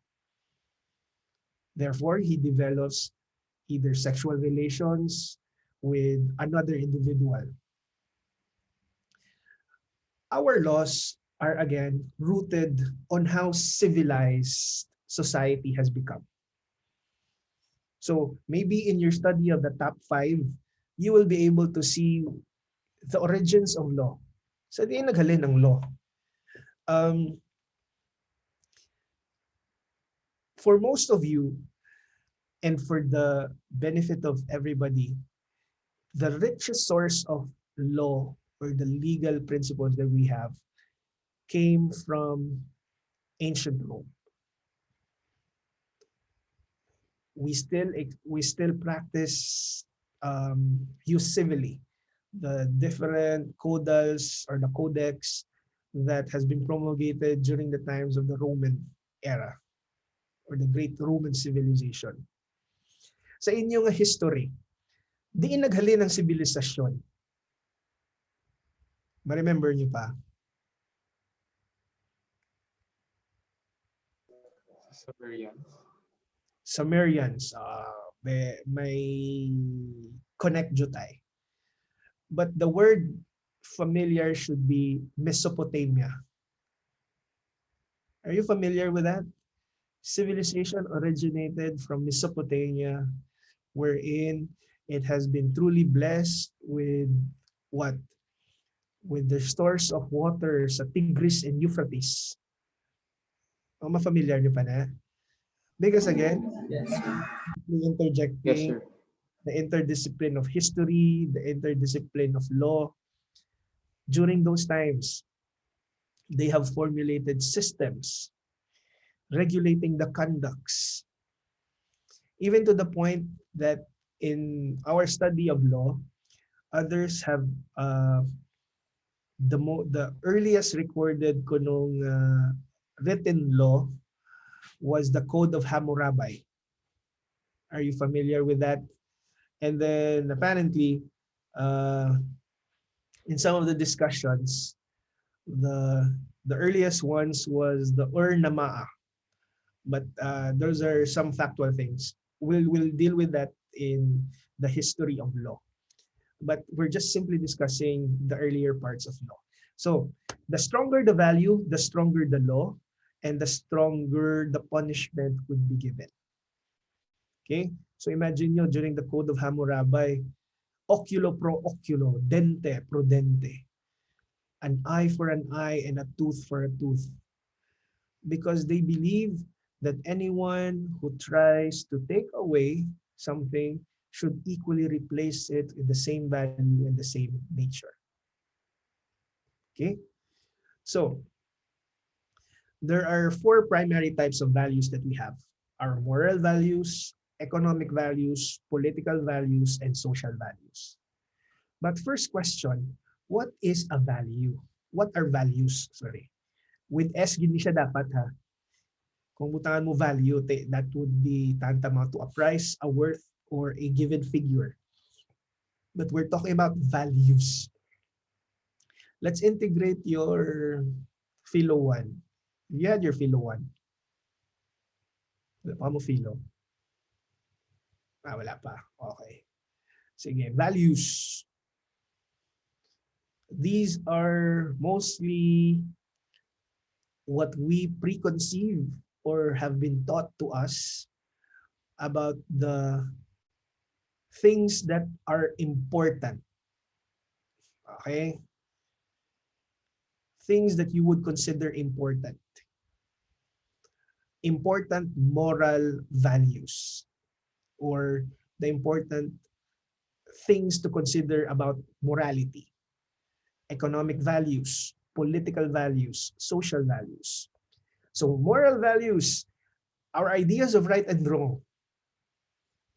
A: Therefore, he develops either sexual relations with another individual. Our laws are again rooted on how civilized society has become. So maybe in your study of the top 5, you will be able to see the origins of law. So di naghalin ng law. Um, for most of you, and for the benefit of everybody, the richest source of law or the legal principles that we have came from ancient Rome. We still practice use civilly the different codals or the codex that has been promulgated during the times of the Roman era or the great Roman civilization. Sa inyong history, diin naghalin ng sibilisasyon. Ma-remember niyo pa?
O: Sumerians.
A: Sumerians, may connect jutay. But the word familiar should be Mesopotamia. Are you familiar with that? Civilization originated from Mesopotamia, wherein it has been truly blessed with what? With the stores of water sa Tigris and Euphrates. Ma-familiar niyo pa na? Because again,
J: Yes.
O: Yes,
A: interjecting
O: sir.
A: the interdiscipline of history, the interdiscipline of law. During those times, they have formulated systems regulating the conducts, even to the point that in our study of law, others have the earliest recorded kunong written law was the Code of Hammurabi. Are you familiar with that? And then apparently, in some of the discussions, the earliest ones was the Ur-Namaa. But those are some factual things. We'll deal with that in the history of law. But we're just simply discussing the earlier parts of law. So the stronger the value, the stronger the law, and the stronger the punishment would be given. Okay? So imagine nyo during the Code of Hammurabi, oculo pro oculo, dente pro dente. an eye for an eye and a tooth for a tooth, because they believe that anyone who tries to take away something should equally replace it with the same value and the same nature. Okay? So, there are four primary types of values that we have: our moral values, economic values, political values, and social values. But first question, what is a value? What are values? Sorry. With S, gini siya dapat ha. Kung butangan mo value, that would be tantamount to a price, a worth, or a given figure. But we're talking about values. Let's integrate your Philo 1. You had your Philo 1. Wala pa mo Philo. Wala pa. Okay. Sige, values. These are mostly what we preconceive or have been taught to us about the things that are important. Okay? Things that you would consider important. Important moral values, or the important things to consider about morality, economic values, political values, social values. So moral values, our ideas of right and wrong,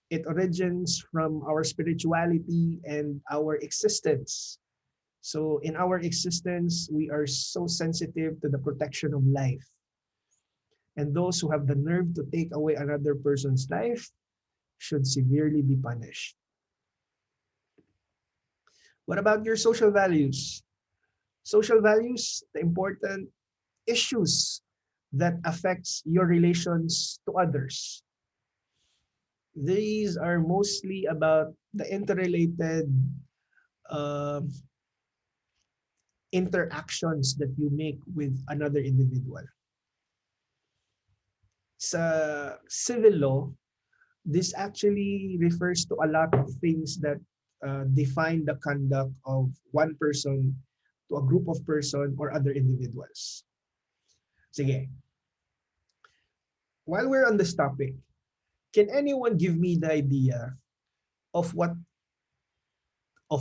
A: it origins from our spirituality and our existence. So in our existence, we are so sensitive to the protection of life. And those who have the nerve to take away another person's life should severely be punished. What about your social values? Social values, the important issues that affects your relations to others. These are mostly about the interrelated uh, interactions that you make with another individual. Sa civil law, this actually refers to a lot of things that define the conduct of one person to a group of person or other individuals. Sige, while we're on this topic, can anyone give me the idea of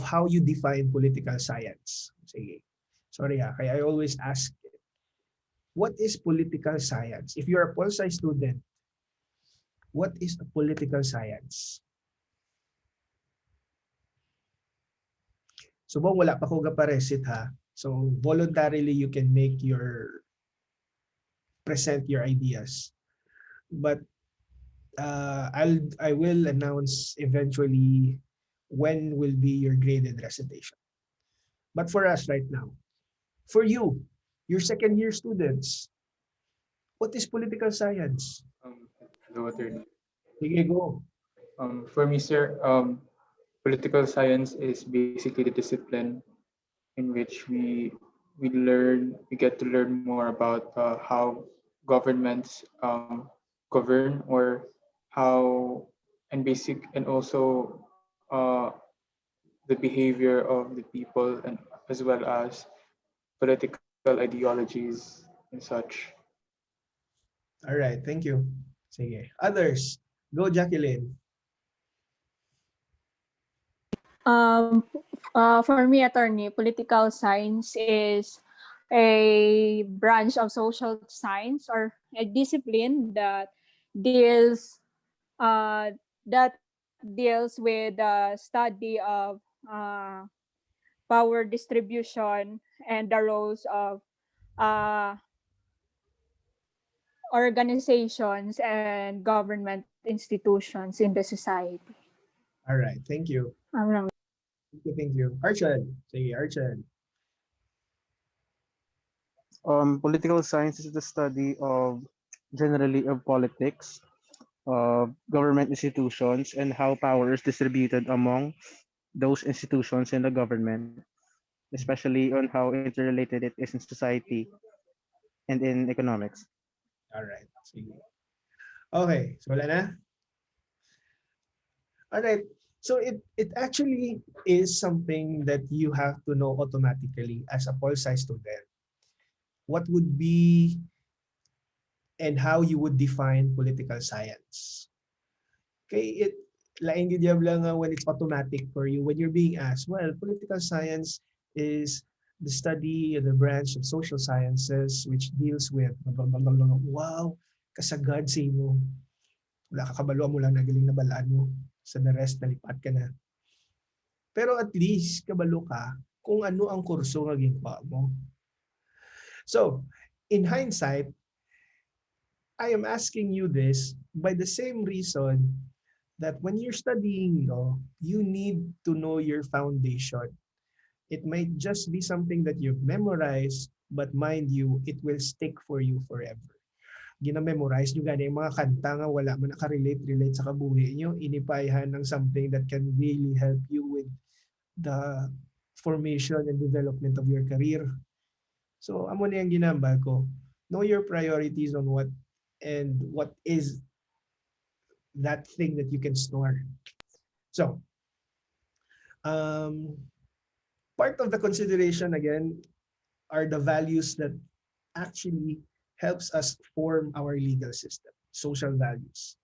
A: how you define political science? Sige. Sorry kaya I always ask, what is political science? If you're a pol sci student, what is a political science? Subong wala pa ko gaparesit ha. So voluntarily you can present your ideas. But I will announce eventually when will be your graded recitation. But for us right now, for you, your second year students, what is political science?
O: Hello, attorney.
A: Sige, go.
O: For me, sir, political science is basically the discipline in which we get to learn more about how governments govern, or how and also the behavior of the people, and as well as political ideologies and such.
A: All right, thank you. Sige. Others, go Jacqueline.
G: Um, for me, attorney, political science is a branch of social science or a discipline uh, that deals with the study of uh, power distribution and the roles of uh, organizations and government institutions in the society.
A: All right, thank you. Thank you. Archon. Sige, Archon.
B: Political science is the study of generally of politics, government institutions, and how power is distributed among those institutions and the government, especially on how interrelated it is in society and in economics.
A: All right, sige. Okay, so wala na? All right. So it actually is something that you have to know automatically as a pol sci student. What would be and how you would define political science. Okay, laing gid lang when it's automatic for you. When you're being asked, well, political science is the study and the branch of social sciences which deals with blah, blah, blah, blah, blah. Wow, kasagad sa mo. Wala ka kabalo mo lang nagaling na balaan mo. Sa the rest, nalipat ka na. Pero at least, kabalo ka kung ano ang kurso nga ginagawa mo. So, in hindsight, I am asking you this by the same reason that when you're studying law, you need to know your foundation. It might just be something that you've memorized, but mind you, it will stick for you forever. Gina-memorize nyo gani yung mga kanta nga wala man nakarelate sa kabuhi nyo, inipayhan ng something that can really help you with the formation and development of your career. So, amo na yung ginambal ko. Know your priorities on what is that thing that you can store. So, um, part of the consideration again are the values that actually helps us form our legal system, social values.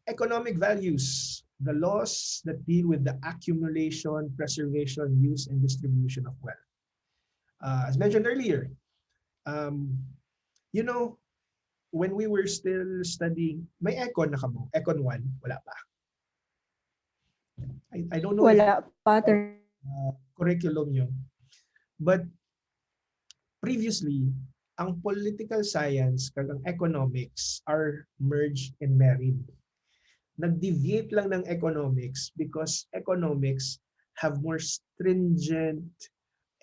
A: Economic values, the laws that deal with the accumulation, preservation, use, and distribution of wealth. As mentioned earlier, um, you know, when we were still studying, may econ na kamo, econ 1, wala pa. I don't know if
G: Wala pa.
A: curriculum nyo, but previously, ang political science kag ang economics are merged and married. Nag-deviate lang ng economics because economics have more stringent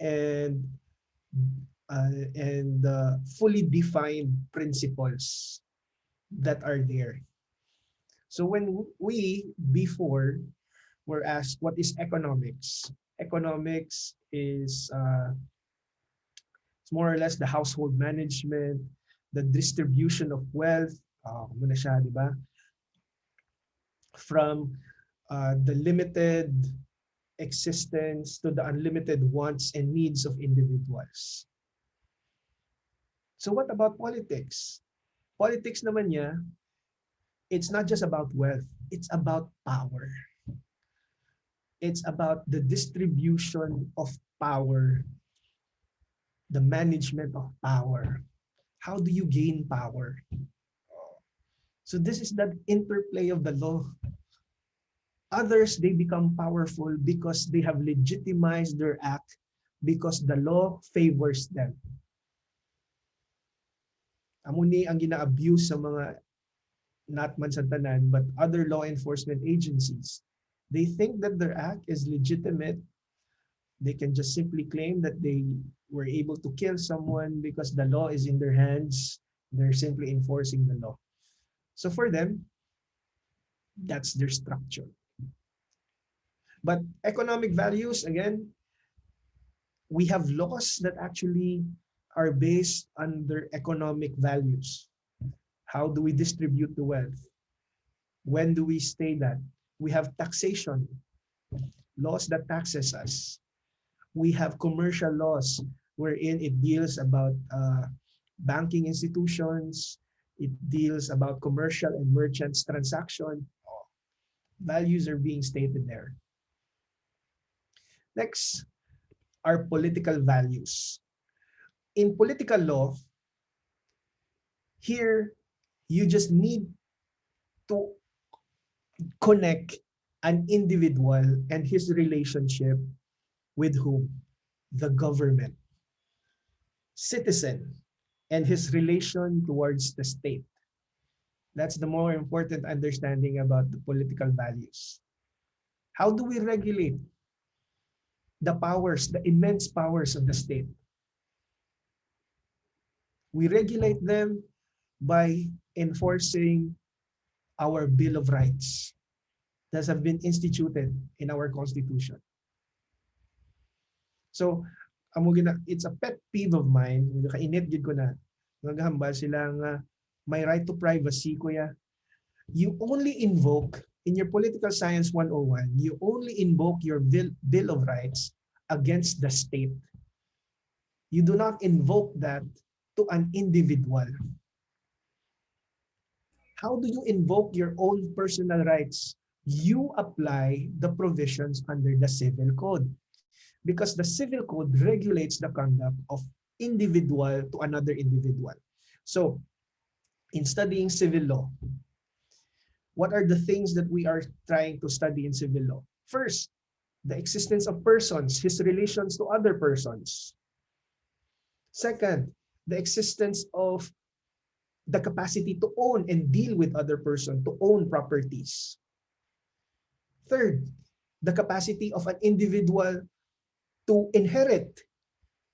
A: and fully defined principles that are there. So when we before were asked what is economics, economics is it's more or less the household management, the distribution of wealth, muna siya, di ba? From the limited existence to the unlimited wants and needs of individuals. So what about politics? Politics naman niya, it's not just about wealth, it's about power. It's about the distribution of power, the management of power. How do you gain power? So this is that interplay of the law. Others, they become powerful because they have legitimized their act because the law favors them. Amo ni ang gina-abuse sa mga not man sa tanan but other law enforcement agencies. They think that their act is legitimate. They can just simply claim that they were able to kill someone because the law is in their hands. They're simply enforcing the law. So for them, that's their structure. But economic values, again, we have laws that actually are based on their economic values. How do we distribute the wealth? When do we stay that? We have taxation, laws that taxes us. We have commercial laws wherein it deals about banking institutions. It deals about commercial and merchants transaction. Values are being stated there. Next are political values. In political law, here you just need to connect an individual and his relationship with whom? The government, citizen, and his relation towards the state. That's the more important understanding about the political values. How do we regulate the powers, the immense powers of the state? We regulate them by enforcing our Bill of Rights that have been instituted in our Constitution. So, it's a pet peeve of mine, kainit gid ko na, naghambal sila nga may right to privacy, kuya. You only invoke in your political science 101, you only invoke your Bill of Rights against the state. You do not invoke that to an individual. How do you invoke your own personal rights? You apply the provisions under the civil code, because the civil code regulates the conduct of individual to another individual. So in studying civil law, what are the things that we are trying to study in civil law? First, the existence of persons, his relations to other persons. Second, the existence of the capacity to own and deal with other person, to own properties. Third, the capacity of an individual to inherit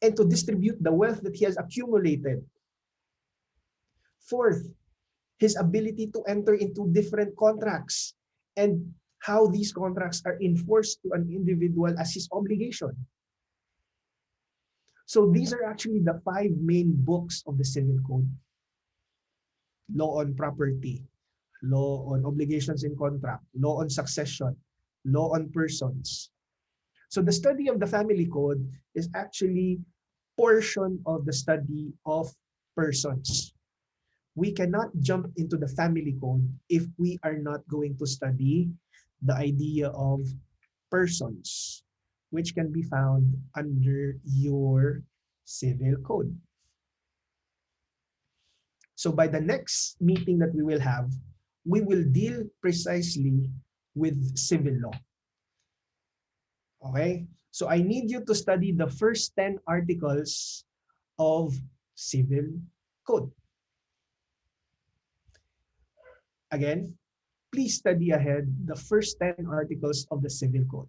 A: and to distribute the wealth that he has accumulated. Fourth, his ability to enter into different contracts and how these contracts are enforced to an individual as his obligation. So these are actually the 5 main books of the Civil Code. Law on property, law on obligations in contract, law on succession, law on persons. So the study of the family code is actually portion of the study of persons. We cannot jump into the family code if we are not going to study the idea of persons, which can be found under your civil code. So by the next meeting that we will have, we will deal precisely with civil law. Okay? So I need you to study the first 10 articles of civil code. Again, please study ahead the first 10 articles of the civil code.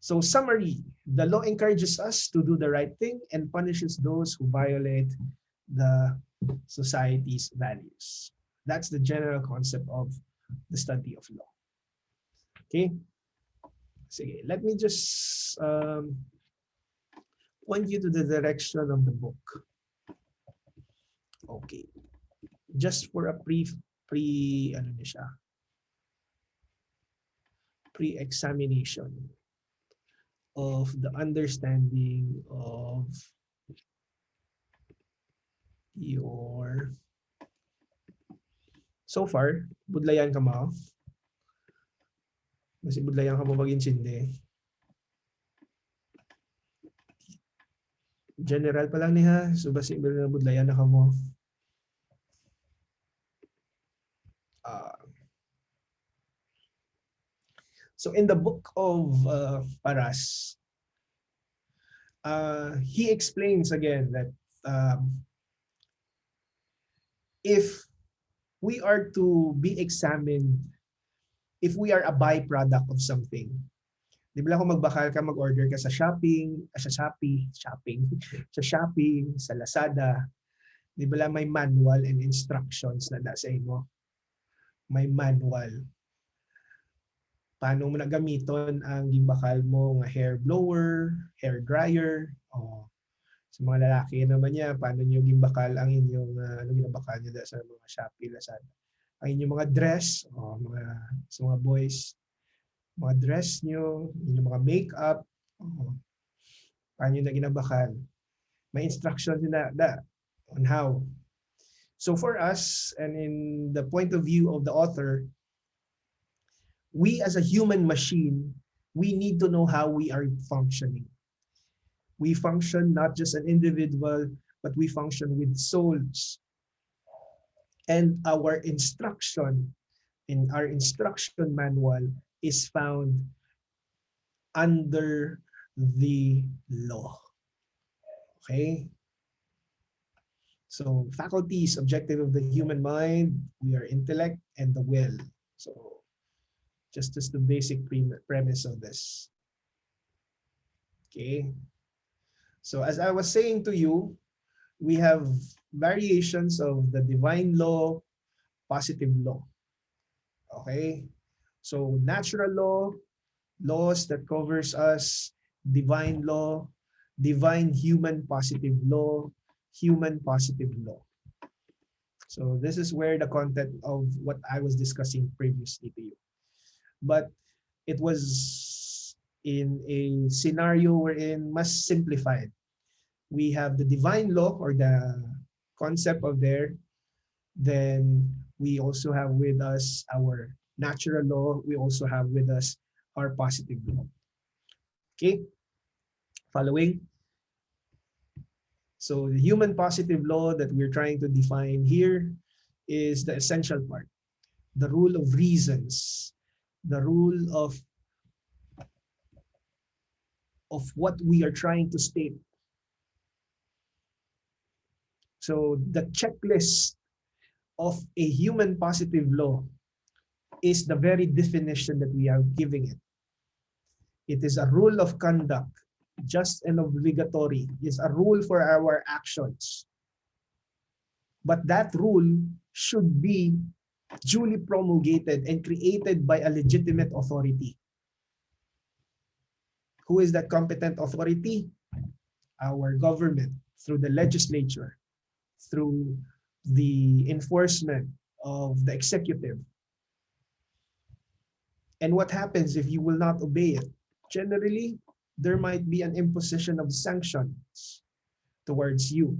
A: So summary, the law encourages us to do the right thing and punishes those who violate the society's values. That's the general concept of the study of law. Okay? Sige, let me just point you to the direction of the book. Okay. Just for a pre-examination of the understanding of your so far, budlayan ka mo. Kasi budlayan ka mo mag-insindi. General pa lang niya, so basi budlayan na ka mo. So in the book of Paras, he explains again that if we are to be examined, if we are a byproduct of something, di ba lang kung magbakal ka, mag-order ka sa sa Lazada, di ba lang may manual and instructions na nasa imo? May manual. Paano mo nagamiton ang gimbakal mo nga hair blower, hair dryer, sa mga lalaki naman niya, paano niyo gimbakal ang inyong ginabakal niyo sa mga Shopee, Lazada. Ang inyong mga dress, sa mga boys, mga dress niyo, inyong mga makeup, paano niyo na ginabakal. May instructions na on how. So for us, and in the point of view of the author, we as a human machine, we need to know how we are functioning. We function not just an individual, but we function with souls. And our instruction in our instruction manual is found under the law. Okay? So faculties, objective of the human mind, we are intellect and the will. So just as the basic premise of this. Okay. So as I was saying to you, we have variations of the divine law, positive law. Okay? So natural law, laws that covers us, divine law, divine human positive law, human positive law. So this is where the content of what I was discussing previously to you. But it was in a scenario wherein mas simplified. We have the divine law or the concept of there. Then we also have with us our natural law. We also have with us our positive law. Okay, following. So the human positive law that we're trying to define here is the essential part. The rule of reasons, the rule of what we are trying to state. So the checklist of a human positive law is the very definition that we are giving it. It is a rule of conduct, just and obligatory. It's a rule for our actions. But that rule should be duly promulgated and created by a legitimate authority. Who is that competent authority? Our government, through the legislature, through the enforcement of the executive. And what happens if you will not obey it? Generally, there might be an imposition of sanctions towards you.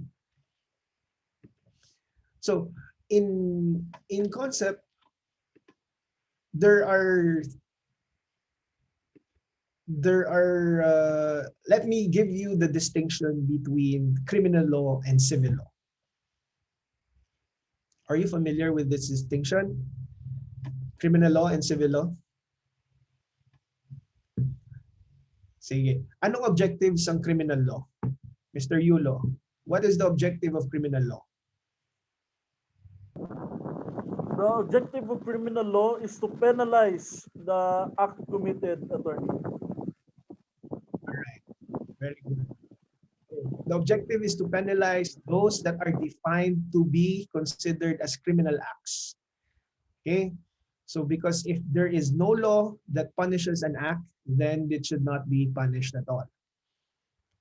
A: So in concept, there are let me give you the distinction between criminal law and civil law. Are you familiar with this distinction? Criminal law and civil law? Sige. Anong objectives ng criminal law? Mr. Yulo, what is the objective of criminal law?
R: The objective of criminal law is to penalize the act committed, attorney.
A: All right. Very good. The objective is to penalize those that are defined to be considered as criminal acts. Okay? So because if there is no law that punishes an act, then it should not be punished at all.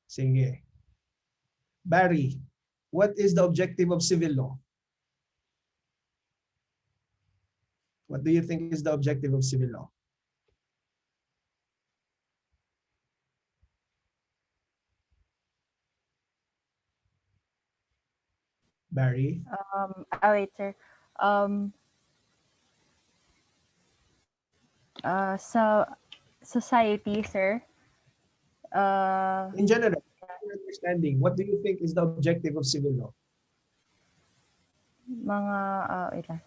A: Sige. Barry, what is the objective of civil law? What do you think is the objective of civil law? Barry?
D: Wait, sir. So society, sir.
A: In general, your understanding, what do you think is the objective of civil law?
D: Mga wait lang.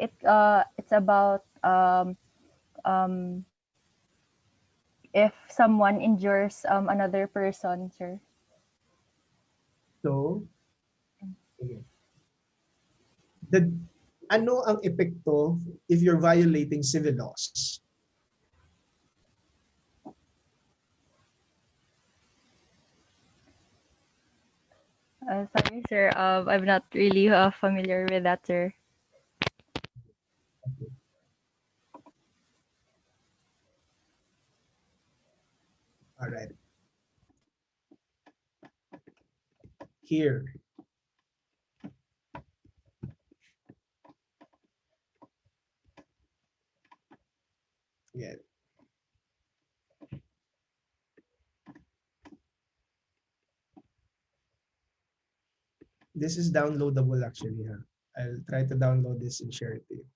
D: It's about if someone injures another person, sir.
A: So, ano ang epekto if you're violating civil laws?
D: Sorry, sir. I'm not really familiar with that, sir.
A: All right. Here. Yeah. This is downloadable actually. Huh? I'll try to download this and share it to you.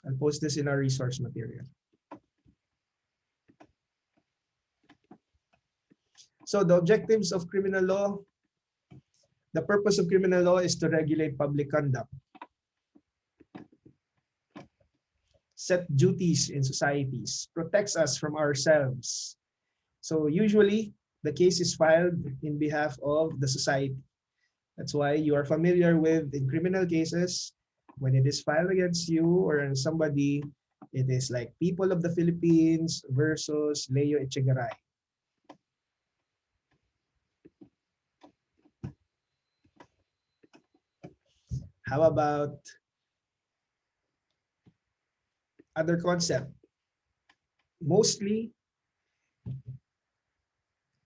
A: I'll post this in our resource material. So the objectives of criminal law, the purpose of criminal law is to regulate public conduct, set duties in societies, protects us from ourselves. So usually the case is filed in behalf of the society. That's why you are familiar with in criminal cases, when it is filed against you or somebody, it is like people of the Philippines versus Leo Echegaray. How about other concept? Mostly,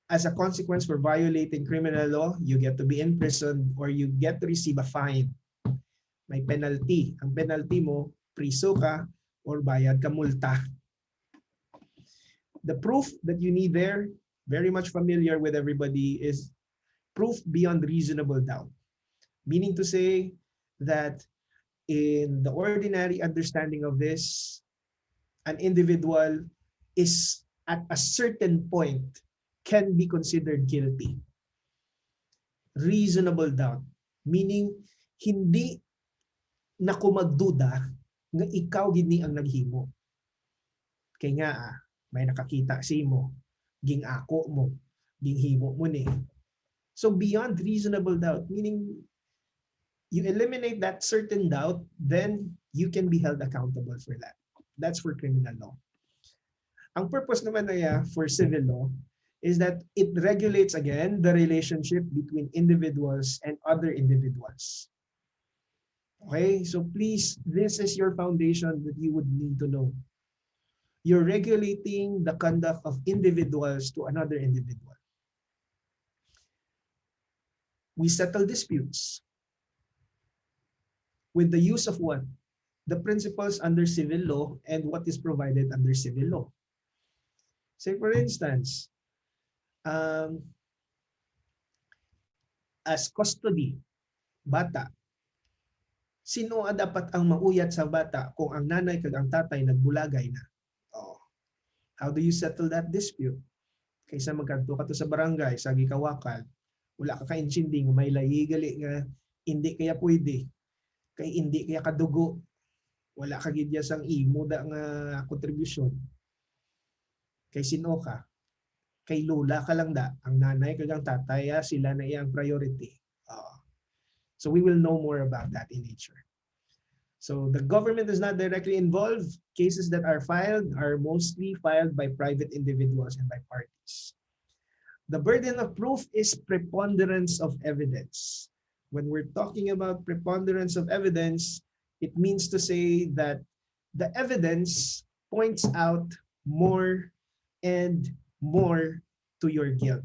A: As a consequence for violating criminal law, you get to be imprisoned or you get to receive a fine. May penalty. Ang penalty mo, priso ka or bayad ka multa. The proof that you need there, very much familiar with everybody, is proof beyond reasonable doubt. Meaning to say that in the ordinary understanding of this, an individual is at a certain point can be considered guilty. Reasonable doubt. Meaning, hindi na ko magduda nga ikaw gini ang naghimo. Kaya nga, may nakakita si mo, ging ako mo, ging himo mo ni. So beyond reasonable doubt, meaning you eliminate that certain doubt, then you can be held accountable for that. That's for criminal law. Ang purpose naman na for civil law is that it regulates again the relationship between individuals and other individuals. Okay, so please, this is your foundation that you would need to know. You're regulating the conduct of individuals to another individual. We settle disputes with the use of what? The principles under civil law and what is provided under civil law. Say for instance, as custody, bata, sino dapat ang mauyat sa bata kung ang nanay kag ang tatay nagbulagay na? Oh. How do you settle that dispute? Kaysa magkanto ka to sa barangay, sa gikawakan, wala ka kaintinding, may layigali nga hindi kaya pwede, kay hindi kaya kadugo, wala ka gidya sang imo da nga kontribusyon. Kay sino ka? Kay lula ka lang da, ang nanay kag ang tatay, sila na iyang priority. So we will know more about that in nature. So the government is not directly involved. Cases that are filed are mostly filed by private individuals and by parties. The burden of proof is preponderance of evidence. When we're talking about preponderance of evidence, it means to say that the evidence points out more and more to your guilt.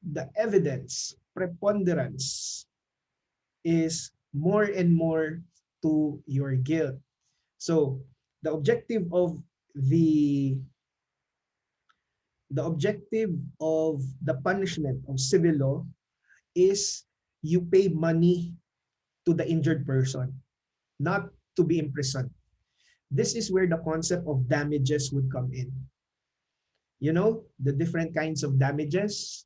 A: The evidence, preponderance, is more and more to your guilt. So the objective of the punishment of civil law is you pay money to the injured person, not to be imprisoned. This is where the concept of damages would come in. You know, the different kinds of damages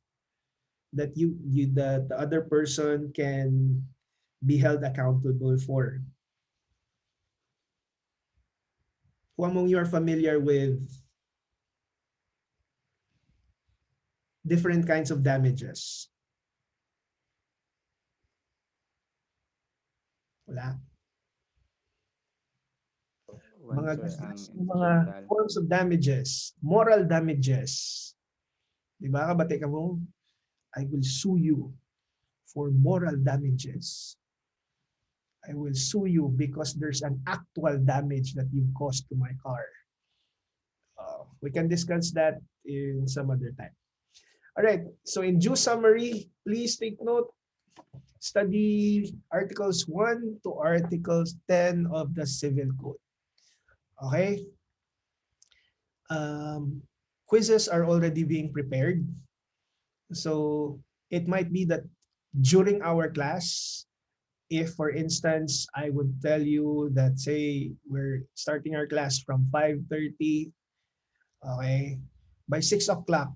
A: that the other person can be held accountable for. Who among you are familiar with different kinds of damages? Wala. Mga forms of damages, moral damages. Diba? Kabate ka mo, I will sue you for moral damages. I will sue you because there's an actual damage that you've caused to my car. We can discuss that in some other time. All right, so in due summary, please take note, study Articles 1 to Articles 10 of the Civil Code. Okay? Quizzes are already being prepared. So it might be that during our class, if for instance, I would tell you that say we're starting our class from 5:30, okay, by 6 o'clock,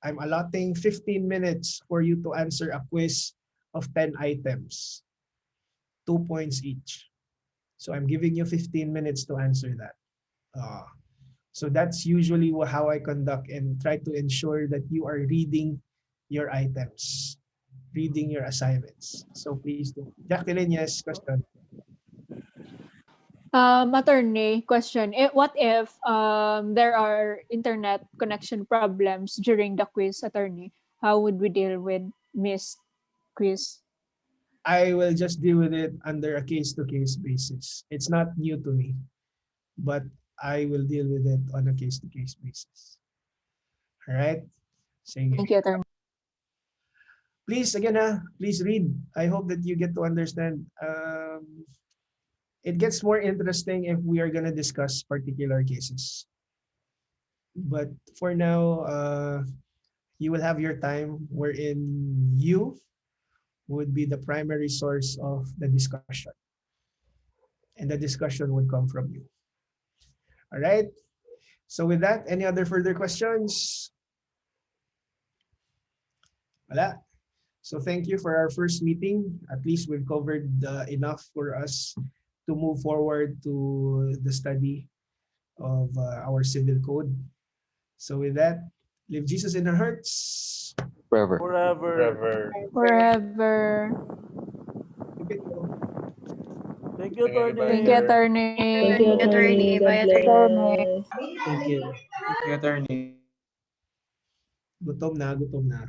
A: I'm allotting 15 minutes for you to answer a quiz of 10 items, 2 points each. So I'm giving you 15 minutes to answer that. So that's usually how I conduct and try to ensure that you are reading your items, reading your assignments. So please do. Jacqueline, yes, question.
G: Attorney, question. What if there are internet connection problems during the quiz, attorney? How would we deal with missed quiz?
A: I will just deal with it under a case-to-case basis. It's not new to me, but I will deal with it on a case-to-case basis. Alright? Sige.
G: Thank you, attorney.
A: Please, again please read. I hope that you get to understand. It gets more interesting if we are gonna discuss particular cases. But for now, you will have your time wherein you would be the primary source of the discussion. And the discussion would come from you. All right? So with that, any other further questions? Wala? So thank you for our first meeting. At least we've covered enough for us to move forward to the study of our civil code. So with that, live Jesus in our hearts.
H: Forever.
R: Forever.
F: Forever.
G: Forever.
R: Thank you,
G: Thank you,
R: attorney.
G: attorney.
E: Thank you, attorney. God
L: Bye,
G: Attorney.
E: bless.
J: Thank you.
I: Thank you, attorney.
A: Gutom na, gutom na.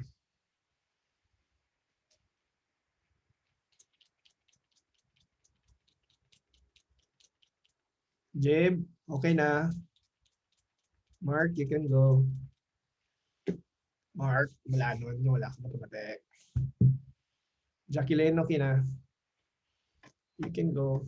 A: Jabe, okay na. Mark, you can go. Mark, wala nun. Wala ka matematik. Jacqueline, okay na. You can go.